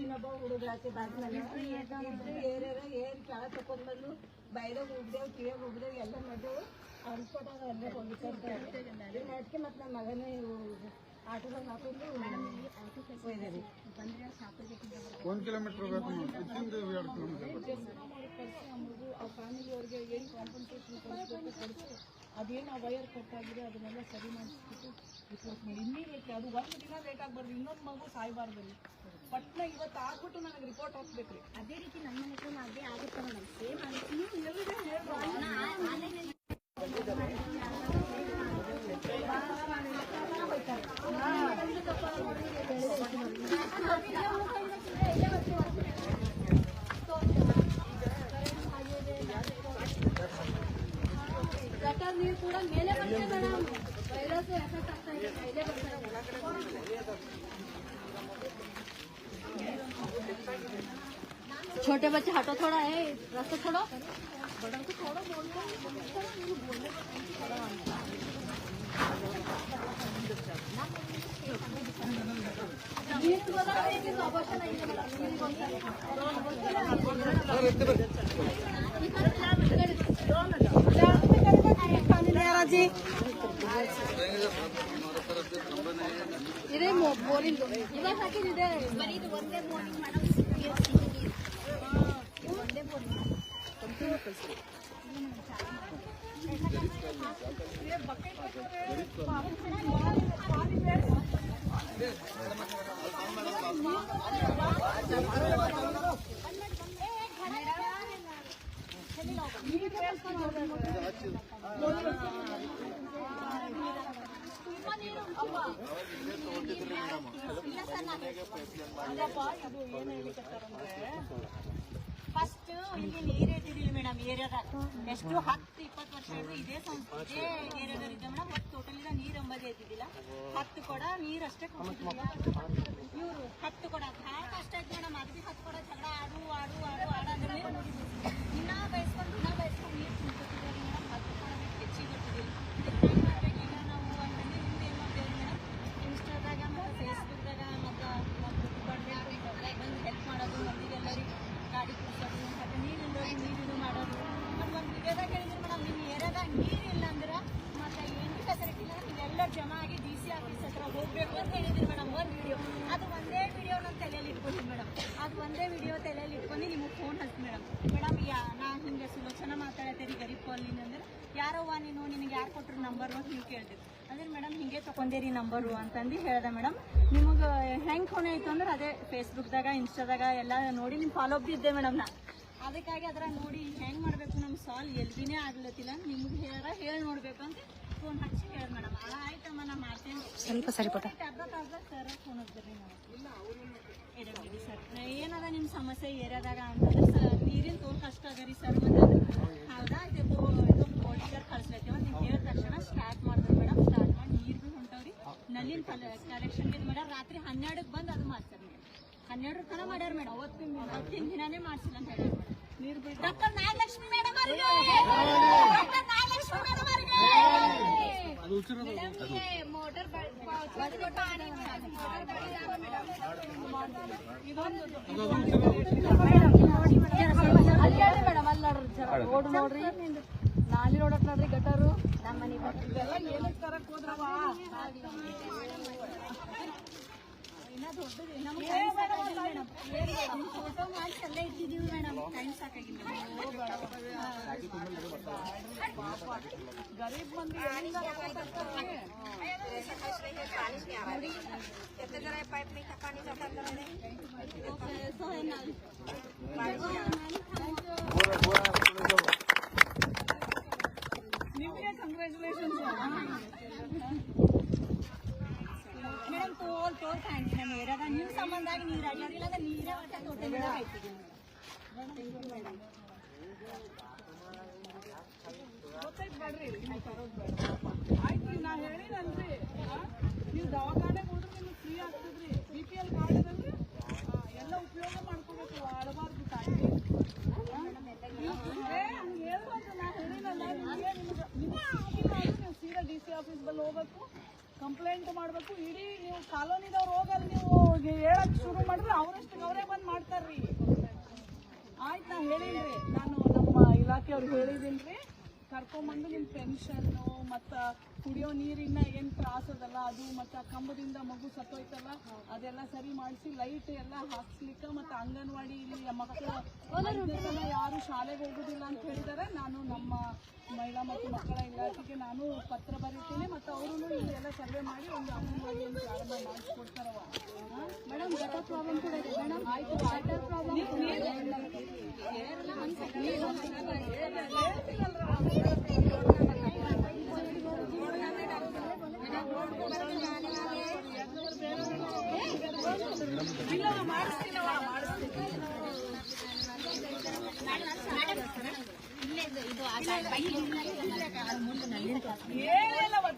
ಇನ್ನೊಬ್ಬ ಹುಡುಗ ಏನ್ ಕೆಳ ತಕೊಂಡ್ ಬಂದು ಬೈದಾಗ ಹೋಗ್ದೇವ್ ಕಿವಿಯಾಗ ಹೋಗ್ದೇವ್ ಎಲ್ಲ ಮಾಡಿದೆವು. ಅನ್ಸ್ಕೊಟ್ಟಾಗ ಅಲ್ಲೇ ಹೋಗಿರ್ತಾರೆ ಅದಕ್ಕೆ ಮತ್ತೆ ನಮ್ಮ ಮಗನೇ ಆಟೋದಾಗ ಹಾಕೊಂಡು ಬಂದ್ರೆ 1 ಕಿಲೋಮೀಟರ್ ಬೇಕು ಮೇಡಮ್. 2 ಕಿಲೋಮೀಟರ್. ಆ ಫ್ಯಾಮಿಲಿ ಅವ್ರಿಗೆ ಏನ್ ಕಾಂಪನ್ಸೇಷನ್ ಕೊಡಿಸ್ಬೇಕು ಅದೇನು ಆ ವೈರ್ ಕಟ್ ಆಗಿದೆ ಅದನ್ನೆಲ್ಲ ಸರಿ ಮಾಡಿಸ್ಬಿಟ್ಟು ರಿಪೋರ್ಟ್ ಮಾಡಿ ಇಮ್ಮಿಡಿಯೇಟ್ಲಿ. ಅದು 1 ದಿನ ಲೇಟ್ ಆಗಬಾರ್ದು, ಇನ್ನೊಂದು ಮಗು ಸಾಯ್ಬಾರ್ದಲ್ಲಿ. ಪಟ್ನ ಇವತ್ತು ಆಗ್ಬಿಟ್ಟು ನನಗೆ ರಿಪೋರ್ಟ್ ಹಾಕ್ಬೇಕ್ರಿ. ಅದೇ ರೀತಿ ನಮ್ಮ ಮನೆ ಹತ್ರ ಅದೇ ಆಗುತ್ತೆ ಮೇಡಮ್. ಸೇಮ್ ಗಟರ್ ನೀರು ಕೂಡ ಮೇಲೆ ಬರ್ತದೆ ಮೇಡಮ್. ವೈರಸ್ ಎಫೆಕ್ಟ್ ಆಗ್ತಾ ಇದೆ, ಮೇಲೆ ಬರ್ತಾರೆ. छोटे बच्चे हटो थोड़ा, है रास्ता छोड़ो, बड़ा को छोड़ो, बोलो नहीं ಅಜ್ಜಿ ಇದೇ ಬೋರಿಂದು ಇವಾಗ ಹಾಕಿದಿದೆ ಬರೀ ಇದು ಒಂದೇ ಮಾರ್ನಿಂಗ್ ಮೇಡಮ್ ಒಂದೇ ಮಾರ್ನಿಂಗ್ ಫಸ್ಟ್ ಇಲ್ಲಿ ನೀರು ಇಟ್ಟಿದ್ದಿಲ್ಲ ಮೇಡಮ್ ಏರಿಯಾದಾಗ ಎಷ್ಟು 10-20 ವರ್ಷ ಇದೇ ಏರಿಯಾದಾಗ ಇದೆ ಮೇಡಮ್. ಮತ್ತೆ ಟೋಟಲ್ ಈಗ ನೀರು ಅಂಬದೇ ಇದ್ದಿದ್ದಿಲ್ಲ. 10 ಕೊಡ ನೀರು ಅಷ್ಟೇ ಕೊಡ್ತಿದ್ದಿಲ್ಲ ಇವರು. 10 ಕೊಡ ಭಾಳ ಕಷ್ಟ ಆಯ್ತು ಮೇಡಮ್. ಅದು ಭೀ 10 ಕೊಡ ಜಗಳ ಆಡಂದ್ರೆ ದಿನ ಬಯಸ್ಕೊಂಡು ನೀರು ತುಂಬ್ಕೊತಿದ್ವಿ ಮೇಡಮ್. 10 ಕೊಡ ಹೆಚ್ಚಿಗೆ ಕೊಡ್ತಿದ್ದಿಲ್ಲ. ಇದಕ್ಕೆ ಮಾಡ್ಬೇಕೀಗ ನಾವು ಅಂತಂದ್ರೆ ನಿಮ್ದು ಏನು ಮಾಡ್ತೇವೆ ಮೇಡಮ್, ಇನ್ಸ್ಟಾದಾಗ ಮತ್ತು ಫೇಸ್ಬುಕ್ದಾಗ ಮತ್ತು ಬಂದು ಹೆಲ್ಪ್ ಮಾಡೋದು, ಮಂದಿಗೆಲ್ಲರಿಗೆ ಗಾಡಿ ಕುಡಿಸೋದು, ಮತ್ತು ನೀರಿಲ್ಲದವ್ರಿಗೆ ನೀರು ಇದು ಮಾಡೋದು. ಮತ್ತು ಒಂದು ವಿಡಿಯೋದಾಗ ಹೇಳಿದ್ರು ಮೇಡಮ್, ನಿಮ್ಮ ಏರಿಯಾದಾಗ ನೀರಿಲ್ಲ ಅಂದ್ರೆ ಮತ್ತು ಏನು ಫೆಸಿಲಿಟಿ ಇಲ್ಲ, ನೀವೆಲ್ಲರೂ ಜಮಾ ಆಗಿ DC ಆಫೀಸ್ ಹತ್ರ ಹೋಗಬೇಕು ಅಂತ ಹೇಳಿದ್ರು ಮೇಡಮ್. ಒಂದು ವಿಡಿಯೋ ಅದು ಒಂದೇ ವಿಡಿಯೋ ನಾನು ತಲೆಯಲ್ಲಿ ಇಟ್ಕೊಂಡಿದ್ದು ಮೇಡಮ್. ಅದು ಒಂದೇ ವಿಡಿಯೋ ತಲೆಯಲ್ಲಿ ಇಟ್ಕೊಂಡು ನಿಮಗೆ ಫೋನ್ ಹಚ್ತು ಮೇಡಮ್. ಮೇಡಮ್ ನಾ ಹಿಂಗೆ ಸುಲಕ್ಷಣ ಮಾತಾಡತ್ತೀರಿ ಗರೀಬ್ ಕಾಲೋನಿ ಅಂದ್ರೆ, ಯಾರವ್ವ ನೀನು, ನಿನಗೆ ಯಾರು ಕೊಟ್ಟರು ನಂಬರು ಅಂತ ನೀವು ಕೇಳ್ತೀರಿ. ಅಂದ್ರೆ ಮೇಡಮ್ ಹಿಂಗೆ ತೊಗೊಂಡೇರಿ ನಂಬರು ಅಂತಂದು ಹೇಳ್ದೆ ಮೇಡಮ್. ನಿಮಗೆ ಹೆಂಗೆ ಫೋನ್ ಆಯಿತು ಅಂದ್ರೆ ಅದೇ ಫೇಸ್ಬುಕ್ದಾಗ ಇನ್ಸ್ಟಾದಾಗ ಎಲ್ಲ ನೋಡಿ ನಿಮ್ಮ ಫಾಲೋ ಅಪ್ ಇದ್ದೆ ಮೇಡಮ್. ನಾ ಅದಕ್ಕಾಗಿ ಅದರ ನೋಡಿ ಹೆಂಗೆ ಮಾಡಬೇಕು ನಮ್ಮ ಸಾಲ್ವ್ ಎಲ್ಬಿನೇ ಆಗ್ಲತ್ತಿಲ್ಲ, ನಿಮ್ಗೆ ಹೇಳಿ ನೋಡಬೇಕು ಅಂತ ಫೋನ್ ಹಚ್ಚಿ ಹೇಳಿ ಮೇಡಮ್. ಆಯ್ತಮ್ಮ ನಾ ಮಾಡ್ತೇನೆ ಸ್ವಲ್ಪ ಸರಿಪಟ್ಟ ಅರ್ಧ ಸರ್ ಫೋನ್ ಹಚ್ಚಿದ್ರಿ ನಾವು ಇಡಬೇಡಿ ಸರ್. ಏನದ ನಿಮ್ಮ ಸಮಸ್ಯೆ ಏರಿಯಾದಾಗ ಅಂತಂದ್ರೆ ಸರ್ ನೀರಿನ ತೋಲ್ ಕಷ್ಟ ಅದ ರೀ ಸರ್. ಮತ್ತು ಹೌದಾ ಇದು ಬೋರ್ಡಿಗರ್ ಕಳಿಸ್ಲೈತೆ ಅಂತ ನೀವು ಹೇಳಿದ ತಕ್ಷಣ ಸ್ಟಾರ್ಟ್ ಮಾಡಿದ್ರಿ ಮೇಡಮ್. ಸ್ಟಾರ್ಟ್ ಮಾಡಿ ನೀರು ಭೀ ಹೊಂಟವ್ರಿ. ನಲ್ಲಿನ ಕಲೆಕ್ಷನ್ ಇದು ಮಾಡ್ಯಾರ. ರಾತ್ರಿ 12ಕ್ಕೆ ಬಂದು ಅದು ಮಾಡ್ತಾರೆ ಮೇಡಮ್. 12 ತನಕ ಮಾಡ್ಯಾರ ಮೇಡಮ್. ಅವತ್ತಿನ ದಿನಾನೇ ಮಾಡ್ಸಿಲ್ಲ ಅಂತ ಹೇಳ್ಯಾರ ಮೇಡಮ್. ನೀರು ಬಿಟ್ಟು ಡಾಕ್ಟರ್ ನಾಗಲಕ್ಷ್ಮಿ ಮೇಡಮ್ ಅವರಿಗೆ ಮೋಟರ್ ಮೇಡಮ್ ಅಲ್ಲಿ ರೋಡ್ ನೋಡ್ರಿ, ನಾಲಿ ರೋಡ್ ನೋಡ್ರಿ, ಗಟರು ನಮ್ಮ ಮನೆ ಏನಕ್ಕೆ ತರಕ್ ಹೋದ್ರವ ಫೋಟೋ ಮಾಡಿ ಎಲ್ಲ ಇಟ್ಟಿದ್ದೀವಿ ಮೇಡಮ್. ಟೈಮ್ ಸಾಕಾಗಿಲ್ಲ ಗರೀಬ್ ಮಂದಿ ನಿಮಗೆ ಕಂಗ್ರ್ಯಾಚುಲೇಷನ್ಸ್ ಮೇಡಮ್. ತೋಲ್ ಥ್ಯಾಂಕ್ಸ್ ನಮ್ಮ ಏರಿಯಾದ ನಿಮ್ಮ ಸಂಬಂಧಾಗಿ ನೀರು ಅಡ್ಡಿಲ್ಲ ಅಂದ್ರೆ ನೀರೇ ಒಟ್ಟ ತೋಟದಿಂದ ಹಾಯ್ತಿದ್ದೀನಿ ಮೇಡಮ್. ಆಯ್ತು ನಾ ಹೇಳಿನಲ್ರಿ, ನೀವು ದವಾಖಾನೆಗೆ ಹೋದ್ರೆ ನಿಮ್ಗೆ ಫ್ರೀ ಆಗ್ತದ್ರಿ. BPL ಕಾರ್ಡ್ ಅದಂದ್ರೆ ಎಲ್ಲ ಉಪಯೋಗ ಮಾಡ್ಕೋಬೇಕು, ಆಡಬಾರ್ದು ತಾಯಿ. ಹಂಗೆ ಹೇಳ್ಬಾರ್ದು. ನಾ ಹೇಳಿನಲ್ಲ ನಿಮಗೆ, ನೀವು ಸೀದಾ DC ಆಫೀಸ್ ಬಲ್ಲಿ ಹೋಗ್ಬೇಕು, ಕಂಪ್ಲೇಂಟ್ ಮಾಡಬೇಕು. ಇಡೀ ನೀವು ಕಾಲೋನಿದವ್ರು ಹೋಗಲ್ಲ, ನೀವು ಹೇಳಕ್ ಶುರು ಮಾಡಿದ್ರೆ ಅವರಷ್ಟು ಅವರೇ ಬಂದು ಮಾಡ್ತಾರ್ರಿ. ಆಯ್ತು ನಾ ಹೇಳಿನ್ರಿ, ನಾನು ನಮ್ಮ ಇಲಾಖೆಯವ್ರಿಗೆ ಹೇಳಿದ್ದೀನಿ ರೀ. ಕರ್ಕೊಂಬಂದು ನಿಮ್ಮ ಪೆನ್ಷನ್ನು ಮತ್ತು ಕುಡಿಯೋ ನೀರಿನ ಏನು ತ್ರಾಸ ಅದಲ್ಲ ಅದು, ಮತ್ತು ಆ ಕಂಬದಿಂದ ಮಗು ಸತ್ತೋಯ್ತಲ್ಲ ಅದೆಲ್ಲ ಸರಿ ಮಾಡಿಸಿ, ಲೈಟ್ ಎಲ್ಲ ಹಾಕ್ಸ್ಲಿಕ್ಕೆ, ಮತ್ತು ಅಂಗನವಾಡಿ ಇಲ್ಲಿ ಮಕ್ಕಳು ಯಾರು ಶಾಲೆಗೆ ಹೋಗೋದಿಲ್ಲ ಅಂತ ಹೇಳಿದ್ದಾರೆ. ನಾನು ನಮ್ಮ ಮಹಿಳಾ ಮತ್ತು ಮಕ್ಕಳ ಇಲಾಖೆಗೆ ನಾನು ಪತ್ರ ಬರೀತೀನಿ, ಮತ್ತು ಅವರು ಇಲ್ಲಿ ಎಲ್ಲ ಸರ್ವೆ ಮಾಡಿ ಒಂದು ಅಂಗನವಾಡಿಯನ್ನು ಪ್ರಾರಂಭ ಮಾಡಿಸ್ಕೊಡ್ತಾರವ ಮೇಡಮ್. ಗಟರ್ ಪ್ರಾಬ್ಲಮ್ ಕೂಡ ಇದೆ ಮೇಡಮ್. ಆಯಿತು, ವಾಟರ್ ಪ್ರಾಬ್ಲಮ್ ಏನಿಲ್ಲ,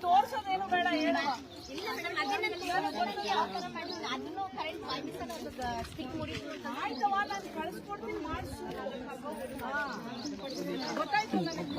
ತೋರ್ಸೋದೇನು ಬೇಡ, ಹೇಳವ ಆಯ್ತವ, ನಾನು ಕಳಿಸ್ಕೊಡ್ತೀನಿ, ಮಾಡಿಸಿ. ಗೊತ್ತಾಯ್ತು ನನಗೆ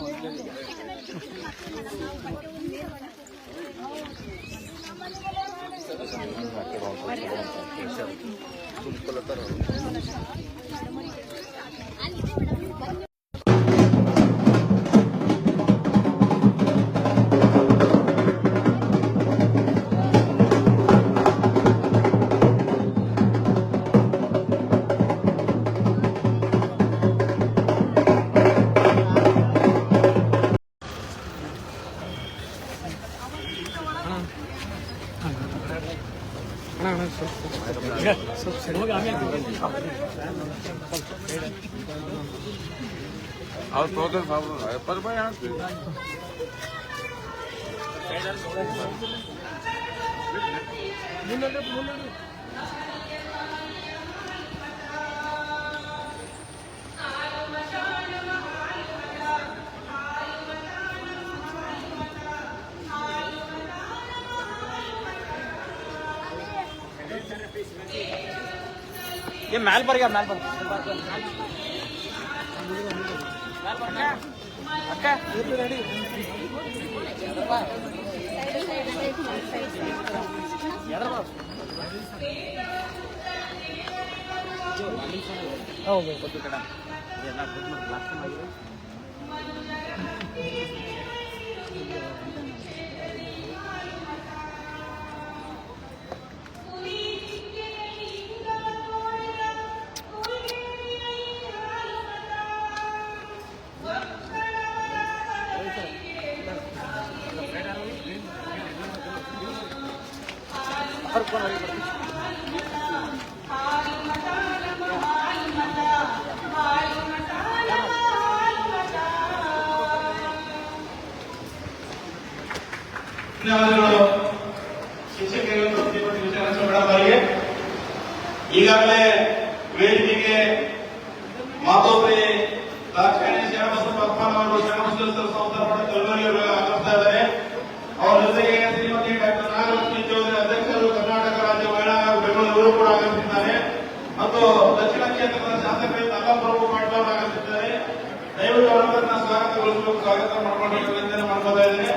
ಅವ್ರು ತೋದ್ರೆ ಸಾಕು 70 ರೂಪಾಯಿ ಹಾಕ್ತೀವಿ. ये मैल पर गया मैल पर अक्का रेडी ಶಿಕ್ಷಕರು ವಿಚಾರ ಈಗಾಗಲೇ ವೇದಿಕೆಗೆ ಮಾತೋಶ್ರೀ ದಾಕ್ಷಾಯಣಿ ಶರಣಬಸವ ಪದ್ಮನವರು ಶರಣಬಸವೇಶ್ವರ ಸಂಸ್ಥಾನ ಕಲಬುರಗಿ ಆಗಮಿಸ್ತಾ ಇದ್ದಾರೆ. ಅವರ ಜೊತೆಗೆ ಶ್ರೀಮತಿ ಡಾಕ್ಟರ್ ನಾಗಲಕ್ಷ್ಮಿ ಚೌಧರಿ ಅಧ್ಯಕ್ಷರು ಕರ್ನಾಟಕ ರಾಜ್ಯ ಮಹಿಳಾ ಬೆಂಗಳೂರು ಕೂಡ ಆಗಮಿಸಿದ್ದಾರೆ ಮತ್ತು ದಕ್ಷಿಣ ಕ್ಷೇತ್ರದ ಶಾಸಕರು ಅಲ್ಲಪ್ರಭು ಪಾಟೀಲ್ ಅವರು ಆಗಮಿಸಿದ್ದಾರೆ. ದಯವಿಟ್ಟು ಅವರನ್ನ ಸ್ವಾಗತ ಮಾಡಿಕೊಂಡು ವಂದನೆ ಮಾಡ್ಕೋತಾ ಇದ್ದೇನೆ.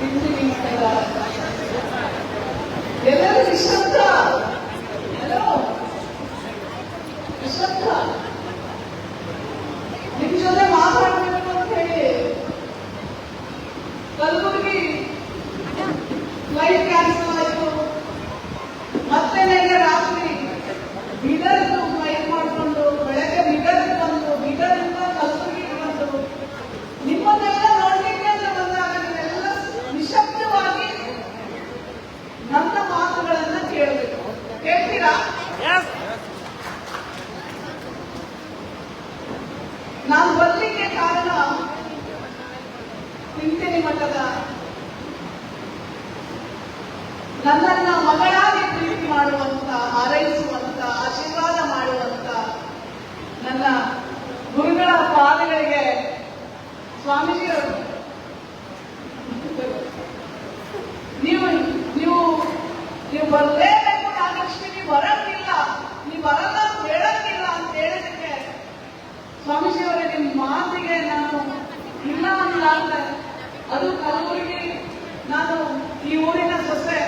ತಿಂತೀನಿ ಮಠದ ಎಲ್ಲರೂ ನಿಶಬ್ದ. ಹಲೋ ನಿಶಬ್ದ. ನಿಮ್ ಜೊತೆ ಮಾತಾಡ್ಬೇಕು ಅಂತ ಹೇಳಿ ಕಲಬುರಗಿ ಫ್ಲೈಟ್ ಕ್ಯಾನ್ಸಲ್ ಆಯ್ತು. ಮತ್ತೆ ನಿನ್ನೆ ರಾತ್ರಿ ಬೀದರ್ದು ಫ್ಲೈಟ್ ಮಾಡ್ಕೊಂಡು ಬೆಳಗ್ಗೆ ಬೀದರ್ಗೆ ಬಂದು ಬೀದರಿಂದ ಕಲಬುರಗಿಗೆ ಬಂದು ನಿಮ್ಮನ್ನೆಲ್ಲ ನೋಡ್ಲಿಕ್ಕೆ ಅಂತ ಬಂದಾಗ ನೀವೆಲ್ಲ ನಿಶಬ್ದವಾಗಿ ನನ್ನ ಮಾತುಗಳನ್ನ ಕೇಳಬೇಕು. ಕೇಳ್ತೀರಾ? ನಾನು ಬರ್ಲಿಕ್ಕೆ ಕಾರಣ ತಿಂತಿನಿ ಮಠದ ನನ್ನನ್ನ ಮಗಳಾಗಿ ಪ್ರೀತಿ ಮಾಡುವಂತ, ಹಾರೈಸುವಂತ, ಆಶೀರ್ವಾದ ಮಾಡುವಂತ ನನ್ನ ಗುರುಗಳ ಪಾದಗಳಿಗೆ ಸ್ವಾಮೀಜಿಯವರು ನೀವು ನೀವು ನೀವು ಬರಲೇಬೇಕು ನಾಗಲಕ್ಷ್ಮಿ, ನೀವು ಬರಂಗಿಲ್ಲ, ನೀವು ಬರಲ್ಲ ಹೇಳಂಗಿಲ್ಲ ಅಂತ ಹೇಳಿದಕ್ಕೆ ಸ್ವಾಮೀಜಿಯವರೇ ನಿಮ್ಮ ಮಾತಿಗೆ ನಾನು ಇಲ್ಲ ಅಂತ. ಅದು ಕಲಬುರಗಿ, ನಾನು ಈ ಊರಿನ ಸೊಸೆ,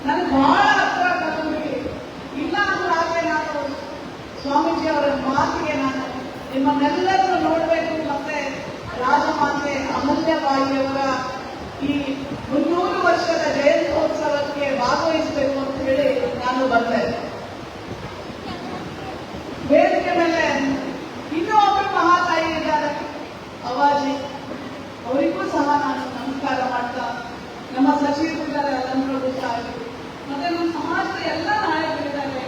ನನಗೆ ಬಹಳ ಹತ್ರ ಕಲಬುರಗಿ. ಇಲ್ಲ ಅಂದ್ರೆ ನಾನು ಸ್ವಾಮೀಜಿಯವರ ಮಾತಿಗೆ ನಾನು ನಿಮ್ಮನ್ನೆಲ್ಲರನ್ನು ನೋಡಬೇಕು. ಮತ್ತೆ ರಾಜಮಾತೆ ಅಮೂಲ್ಯಬಾಯಿಯವರ ಈ 300 ವರ್ಷದ ಜಯಂತ್ಯೋತ್ಸವಕ್ಕೆ ಭಾಗವಹಿಸಬೇಕು ಅಂತ ಹೇಳಿ ನಾನು ಬಂದೆ. ವೇದಿಕೆ ಮೇಲೆ ಇನ್ನೂ ಒಬ್ಬರು ಮಹಾತಾಯಿ ಇದ್ದಾರೆ, ಅವಾಜಿ. ಅವರಿಗೂ ಸಹ ನಾನು ನಮಸ್ಕಾರ ಮಾಡ್ತಾ, ನಮ್ಮ ಸಚಿವರಿದ್ದಾರೆ ಅಲ್ಲಂಪ್ರಭು ಸಾಹೇಬ್, ಮತ್ತೆ ನಮ್ಮ ಸಮಾಜದ ಎಲ್ಲ ನಾಯಕರಿದ್ದಾರೆ,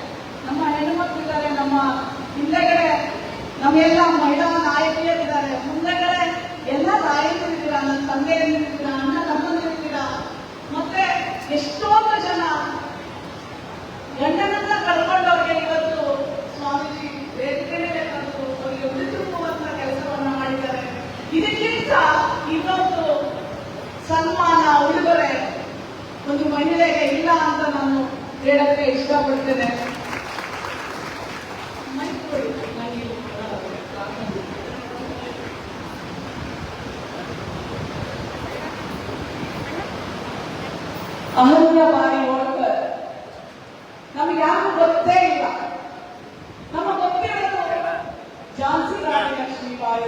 ನಮ್ಮ ಹೆಣ್ಣುಮಕ್ಕಳಿದ್ದಾರೆ, ನಮ್ಮ ಹಿಂದೆಗಡೆ ನಮ್ಮೆಲ್ಲ ಮಹಿಳಾ ನಾಯಕಿಯರಿದ್ದಾರೆ, ಮುಂದೆಗಡೆ ಎಲ್ಲ ನಾಯಕರಿದ್ದೀರಾ, ನನ್ನ ತಂದೆಯರಿದ್ದೀರಾ, ಅಣ್ಣ ತಮ್ಮಂದಿರಿದ್ದೀರಾ, ಮತ್ತೆ ಎಷ್ಟೊಂದು ಜನ ಗಂಡನನ್ನ ಕಳ್ಕೊಂಡವ್ರಿಗೆ ಇವತ್ತು ಸ್ವಾಮೀಜಿ ವೇದಿಕೆ ಮೇಲೆ ತಂದು ಅವರಿಗೆ ಉಳಿದುಂಬುವಂತ ಕೆಲಸವನ್ನ ಮಾಡಿದ್ದಾರೆ. ಇದಕ್ಕಿಂತ ಇನ್ನೊಂದು ಸನ್ಮಾನ, ಉಡುಗೊರೆ ಒಂದು ಮಹಿಳೆಗೆ ಇಲ್ಲ ಅಂತ ನಾನು ಹೇಳಕ್ಕೆ ಇಷ್ಟಪಡ್ತೇನೆ. ಅಹಲ್ಯಾಬಾಯಿ ಹೋಳ್ಕರ್ ನಮಗೆ ಯಾರು ಗೊತ್ತೇ ಇಲ್ಲ. ನಮಗೆ ಗೊತ್ತಿರೋದು ಝಾನ್ಸಿ ರಾಣಿ ಲಕ್ಷ್ಮೀಬಾಯಿ,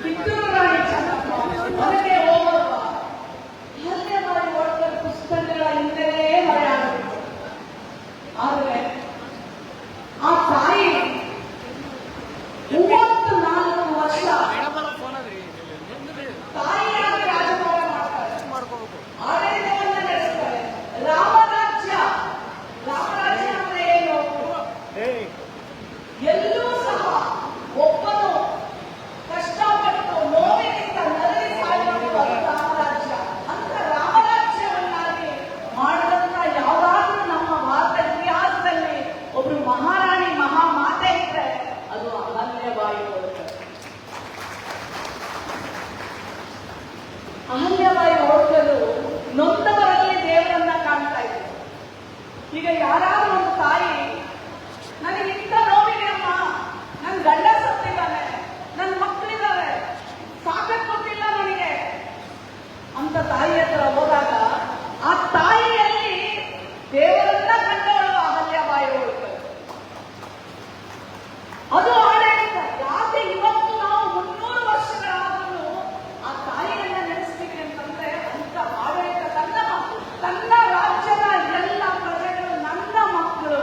ಕಿತ್ತೂರು ರಾಣಿ ಚೆನ್ನಮ್ಮ, ಮನೆಗೆ ಹೋಗಪ್ಪ. ಅಹಲ್ಯಾಬಾಯಿ ಹೋಳ್ಕರ್ ಪುಸ್ತಕಗಳ ಹಿಂದೆಯೇ ಮರೆಯಾಗಬೇಕು. ಆದರೆ ಆ ತಾಯಿ 34 ವರ್ಷ ತಾಯಿಯಾಗಿ ರಾಜಭಾರ ಮಾಡ್ತಾರೆ, ಆಡಳಿತವನ್ನ ನಡೆಸ್ತಾರೆ. ರಾಮರಾಜ್ಯ ಅಂದ್ರೆ ಏನು? ಎಲ್ಲೂ ಸಹ ಒಬ್ಬನು ಕಷ್ಟಪಟ್ಟು ನೋವಿನಿಂದ ನರಳಿ ಸಾಯುವುದು ಅದು ರಾಮರಾಜ್ಯ. ಅಂತ ರಾಮರಾಜ್ಯವನ್ನಾಗಿ ಮಾಡಿದಂತ ಯಾವಾಗಲೂ ನಮ್ಮ ಭಾರತ ಇತಿಹಾಸದಲ್ಲಿ ಒಬ್ರು ಮಹಾರಾಣಿ, ಮಹಾಮಾತೆ ಇದ್ರೆ ಅದು ಅಹಲ್ಯಾಬಾಯಿ ಹೋಳ್ಕರ್. ಅಹಲ್ಯಾಬಾಯಿ ಹೋಳ್ಕರ್ ನೊಂದವರಲ್ಲಿ ದೇವರನ್ನ ಕಾಣ್ತಾ ಇದ್ರು. ಈಗ ಯಾರಾದ್ರೂ ಒಂದು ತಾಯಿ ನನಗೆ ಇಂಥ ನೋವಿದೆ ಅಮ್ಮ, ನನ್ನ ಗಂಡ ಸತ್ತಿದ್ದಾನೆ, ನನ್ನ ಮಕ್ಕಳಿದ್ದಾರೆ, ಸಾಕಕ್ಕೆ ಗೊತ್ತಿಲ್ಲ ನನಗೆ ಅಂತ ತಾಯಿ ಹತ್ರ ಹೋದಾಗ ಆ ತಾಯಿಯಲ್ಲಿ ದೇವರನ್ನ ಕಂಡವಳು ಅಹಲ್ಯಾಬಾಯಿ ಹೋಳ್ಕರ್. ಅದು ಆಡಳಿತ. ಯಾಕೆ ಇವತ್ತು ನಾವು 300 ವರ್ಷಗಳಾದರೂ ಆ ತಾಯಿಯನ್ನ ನೆನೆಸ್ತೀವಿ ಅಂತಂದ್ರೆ ಅಂತ ಆಡಳಿತ. ತನ್ನ ರಾಜ್ಯದ ಎಲ್ಲ ಪ್ರಜೆಗಳು ನನ್ನ ಮಕ್ಕಳು,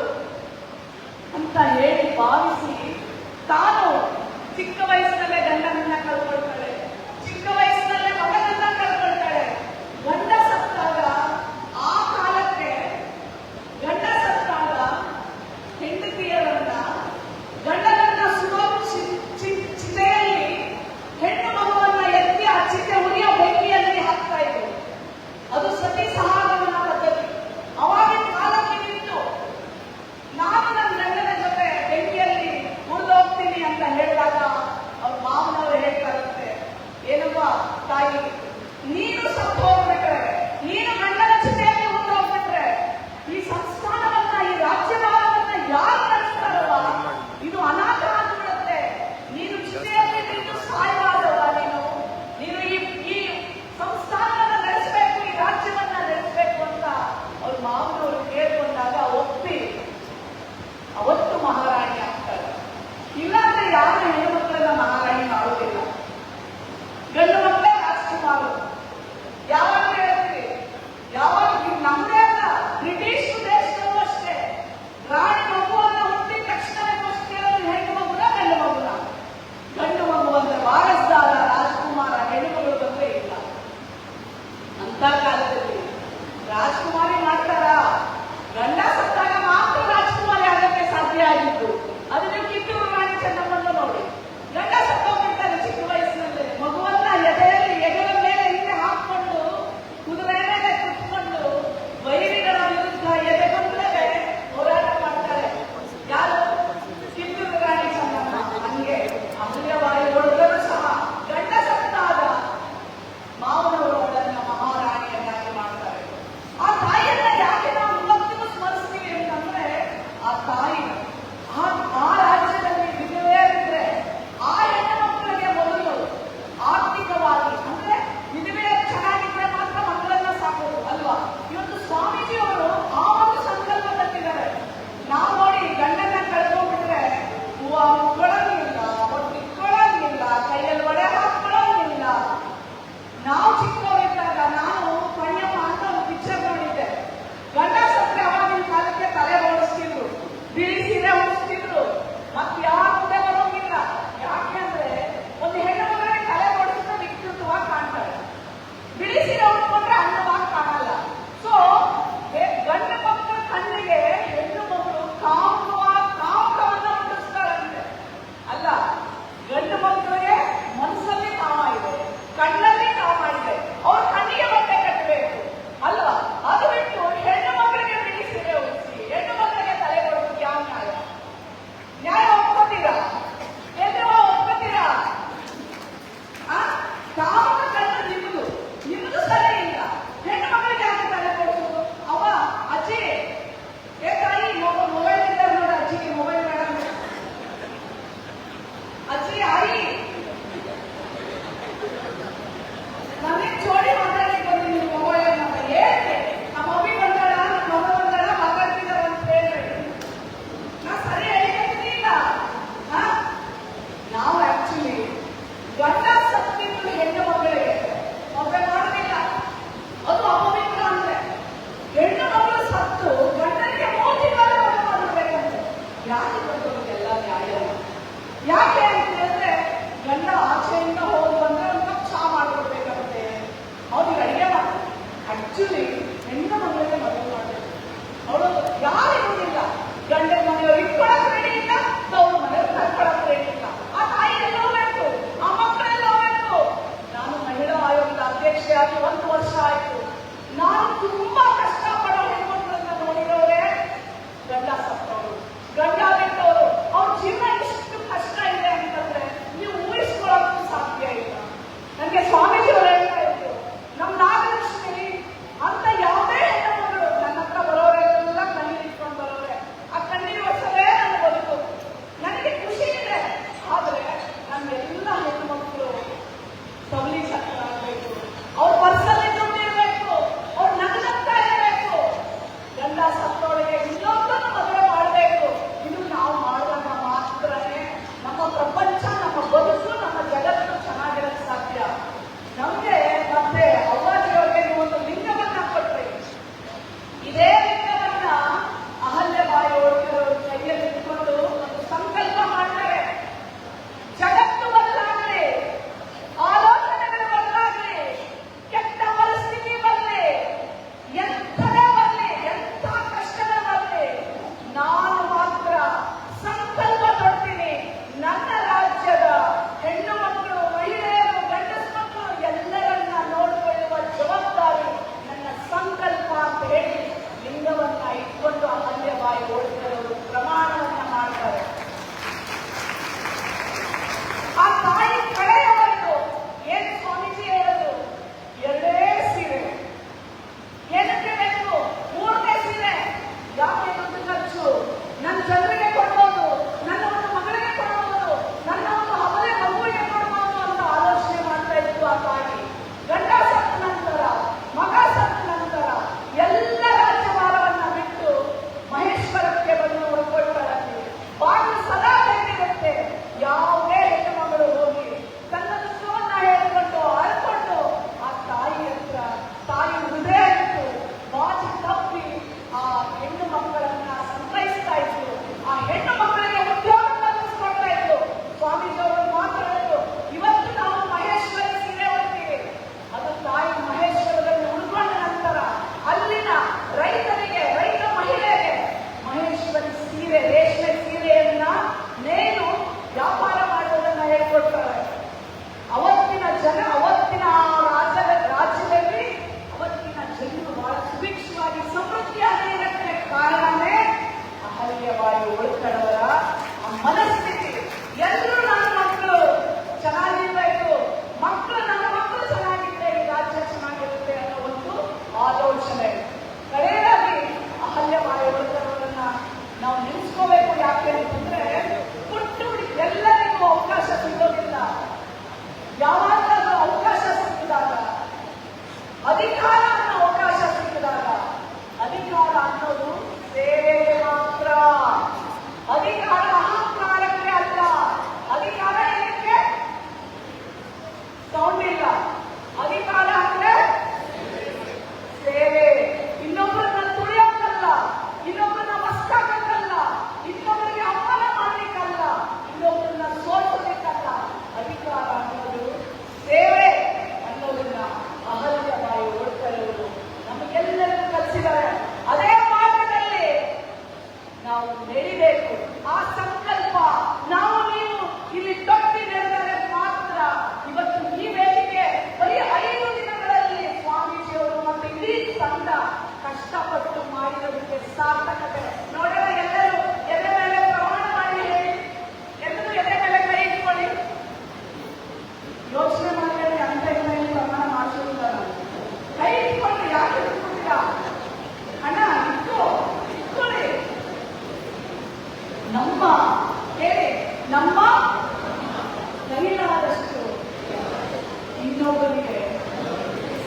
ಇನ್ನೊಬ್ಬರಿಗೆ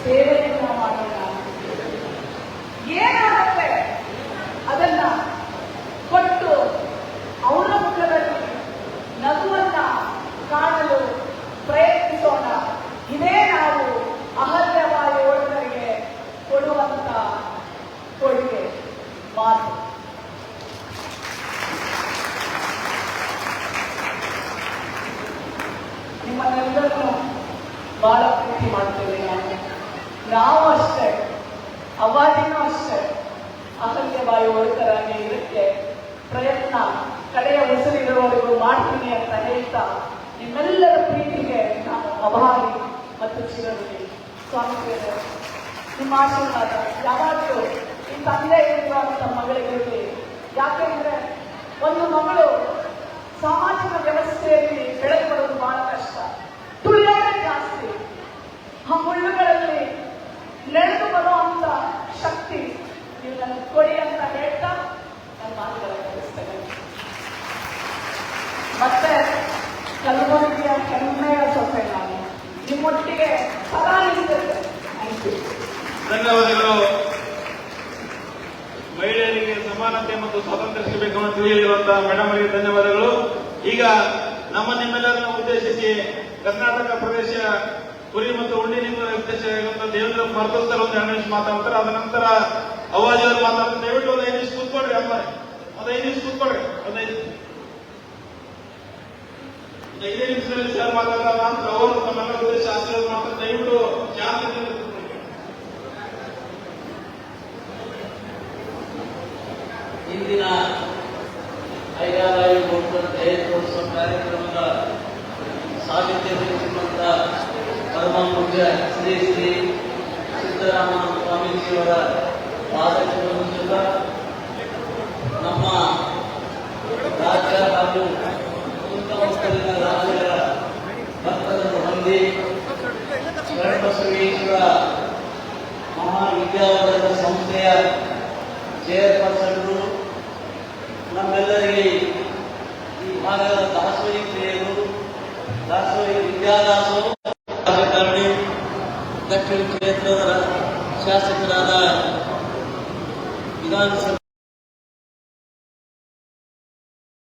ಸೇವೆಯನ್ನ ಮಾಡೋಣ. ಏನಾಗುತ್ತೆ ಅದನ್ನ ಕೊಟ್ಟು ಅವರ ಮುಖದಲ್ಲಿ ನಗುವನ್ನ ಕಾಣಲು ಪ್ರಯತ್ನಿಸೋಣ. ಇದೇ ನಾವು ಅಹಲ್ಯವಾಯಿ ಹೋಳಿಗರಿಗೆ ಕೊಡುವಂತ ಕೊಡುಗೆ ಮಾತು. ನಿಮ್ಮನ್ನೆಲ್ಲರನ್ನು ಬಹಳ ಪ್ರೀತಿ ಮಾಡ್ತೇವೆ ನಾವು ಅಷ್ಟೇ, ಅವಾಜಿನೂ ಅಷ್ಟೇ ಅಹಲ್ಯವಾಯಿ ಹೋಳಿಗರಾಗಿ ಇದಕ್ಕೆ ಪ್ರಯತ್ನ ಕಡೆಯ ಉಸಿರಿರುವವರೆಗೂ ಮಾಡ್ತೀನಿ ಅಂತ ಹೇಳ್ತಾ ನಿಮ್ಮೆಲ್ಲರ ಪ್ರೀತಿಗೆ ನಾನು ಅಭಾರಿ ಮತ್ತು ಚಿರಋಣಿ. ಸ್ವಾಮಿ ನಿಮ್ಮ ಆಶೀರ್ವಾದ ಯಾವಾಗಲೂ ಈ ತಂದೆ ಇರುವಂತ ಮಗಳಿಗಿರಲಿ. ಯಾಕೆಂದ್ರೆ ಒಂದು ಮಗಳು ಸಾಮಾಜಿಕ ವ್ಯವಸ್ಥೆಯಲ್ಲಿ ಬೆಳೆದು ಬರೋದು ಬಹಳ ಕಷ್ಟ, ತುಳಿಯೋದೇ ಜಾಸ್ತಿ. ಆ ಮುಳ್ಳುಗಳಲ್ಲಿ ನಡೆದು ಬರುವಂತ ಶಕ್ತಿ ನೀವು ನನಗೆ ಕೊಡಿ ಅಂತ ಹೇಳ್ತಾ ನನ್ನ ಮಾತುಗಳನ್ನು ಮುಗಿಸ್ತೇನೆ. ಮತ್ತೆ ಕಲಬುರಗಿಯ ಹೆಮ್ಮೆಯ ಸೊಸೆ ನಾನು ನಿಮ್ಮೊಟ್ಟಿಗೆ ಸದಾ ನಿಂತಿರ್ತೇನೆ. Thank you. ಧನ್ಯವಾದಗಳು. ಮಹಿಳೆಯರಿಗೆ ಸಮಾನತೆ ಮತ್ತು ಸ್ವಾತಂತ್ರ್ಯ ಸಿಗಬೇಕು ಅಂತ ಹೇಳಿರುವಂತಹ ಮೇಡಮ್ ಅವರಿಗೆ ಧನ್ಯವಾದಗಳು. ಈಗ ನಿಮ್ಮೆಲ್ಲರನ್ನು ಉದ್ದೇಶಿಸಿ ಕರ್ನಾಟಕ ಪ್ರದೇಶ ಕುರಿ ಮತ್ತು ಉಂಡಿ ನಿಗಮದ ಉದ್ದೇಶ ದೇವೇಂದ್ರ ಮರ್ತೋತ್ತರ ಒಂದು 2 ನಿಮಿಷ ಮಾತಾಡ್ತಾರೆ. ಅದ ನಂತರ ಅವಾಜಿ ಅವರು ಮಾತಾಡ್ತಾರೆ. ದಯವಿಟ್ಟು ಒಂದು 5 ನಿಮಿಷ ಕೂತ್ಕೊಡ್ರಿ ಅಮ್ಮ, ಒಂದು 5 ನಿಮಿಷ ಕೂತ್ಕೊಡ್ರಿ. 5 ನಿಮಿಷದಲ್ಲಿ ಸರ್ ಮಾತಾಡ್ತಾರೆ. ನಂತರ ಅವರು ತಮ್ಮೆಲ್ಲರ ಉದ್ದೇಶ ಆಶೀರ್ವಾದ ಮಾಡ್ತಾರೆ. ದಯವಿಟ್ಟು ಶಾಂತಿ. ಇಂದಿನ ಐರಾರಾಯಿ ಹೋಟೆಲ್ ಜಯಂತ್ಯೋತ್ಸವ ಕಾರ್ಯಕ್ರಮದ ಸಾಹಿತ್ಯ ವಹಿಸಿರುವಂತ ಪರಮ ಪೂಜ್ಯ ಶ್ರೀ ಶ್ರೀ ಸಿದ್ದರಾಮಯ್ಯ ಸ್ವಾಮೀಜಿಯವರ ಪಾದಚಿಹ್ನ ನಮ್ಮ ರಾಜ್ಯ ಹಾಗೂ ಸುತ್ತಮುತ್ತಲಿನ ರಾಜ್ಯಗಳ ಭಕ್ತರನ್ನು ಹೊಂದಿ ಶರಣಬಸವೇಶ್ವರ ಮಹಾವಿದ್ಯಾಲಯದ ಸಂಸ್ಥೆಯ ಚೇರ್ಪರ್ಸನ್ರು ನಮ್ಮೆಲ್ಲರಿಗೆ ಈ ಭಾಗದ ದಾಸೋಹಿ ಪ್ರಿಯರು, ದಾಸೋಹಿ ವಿದ್ಯಾದಾಸೋ ರಾಜಕಾರಣಿ, ದಕ್ಷಿಣ ಕ್ಷೇತ್ರದ ಶಾಸಕರಾದ ವಿಧಾನಸಭೆ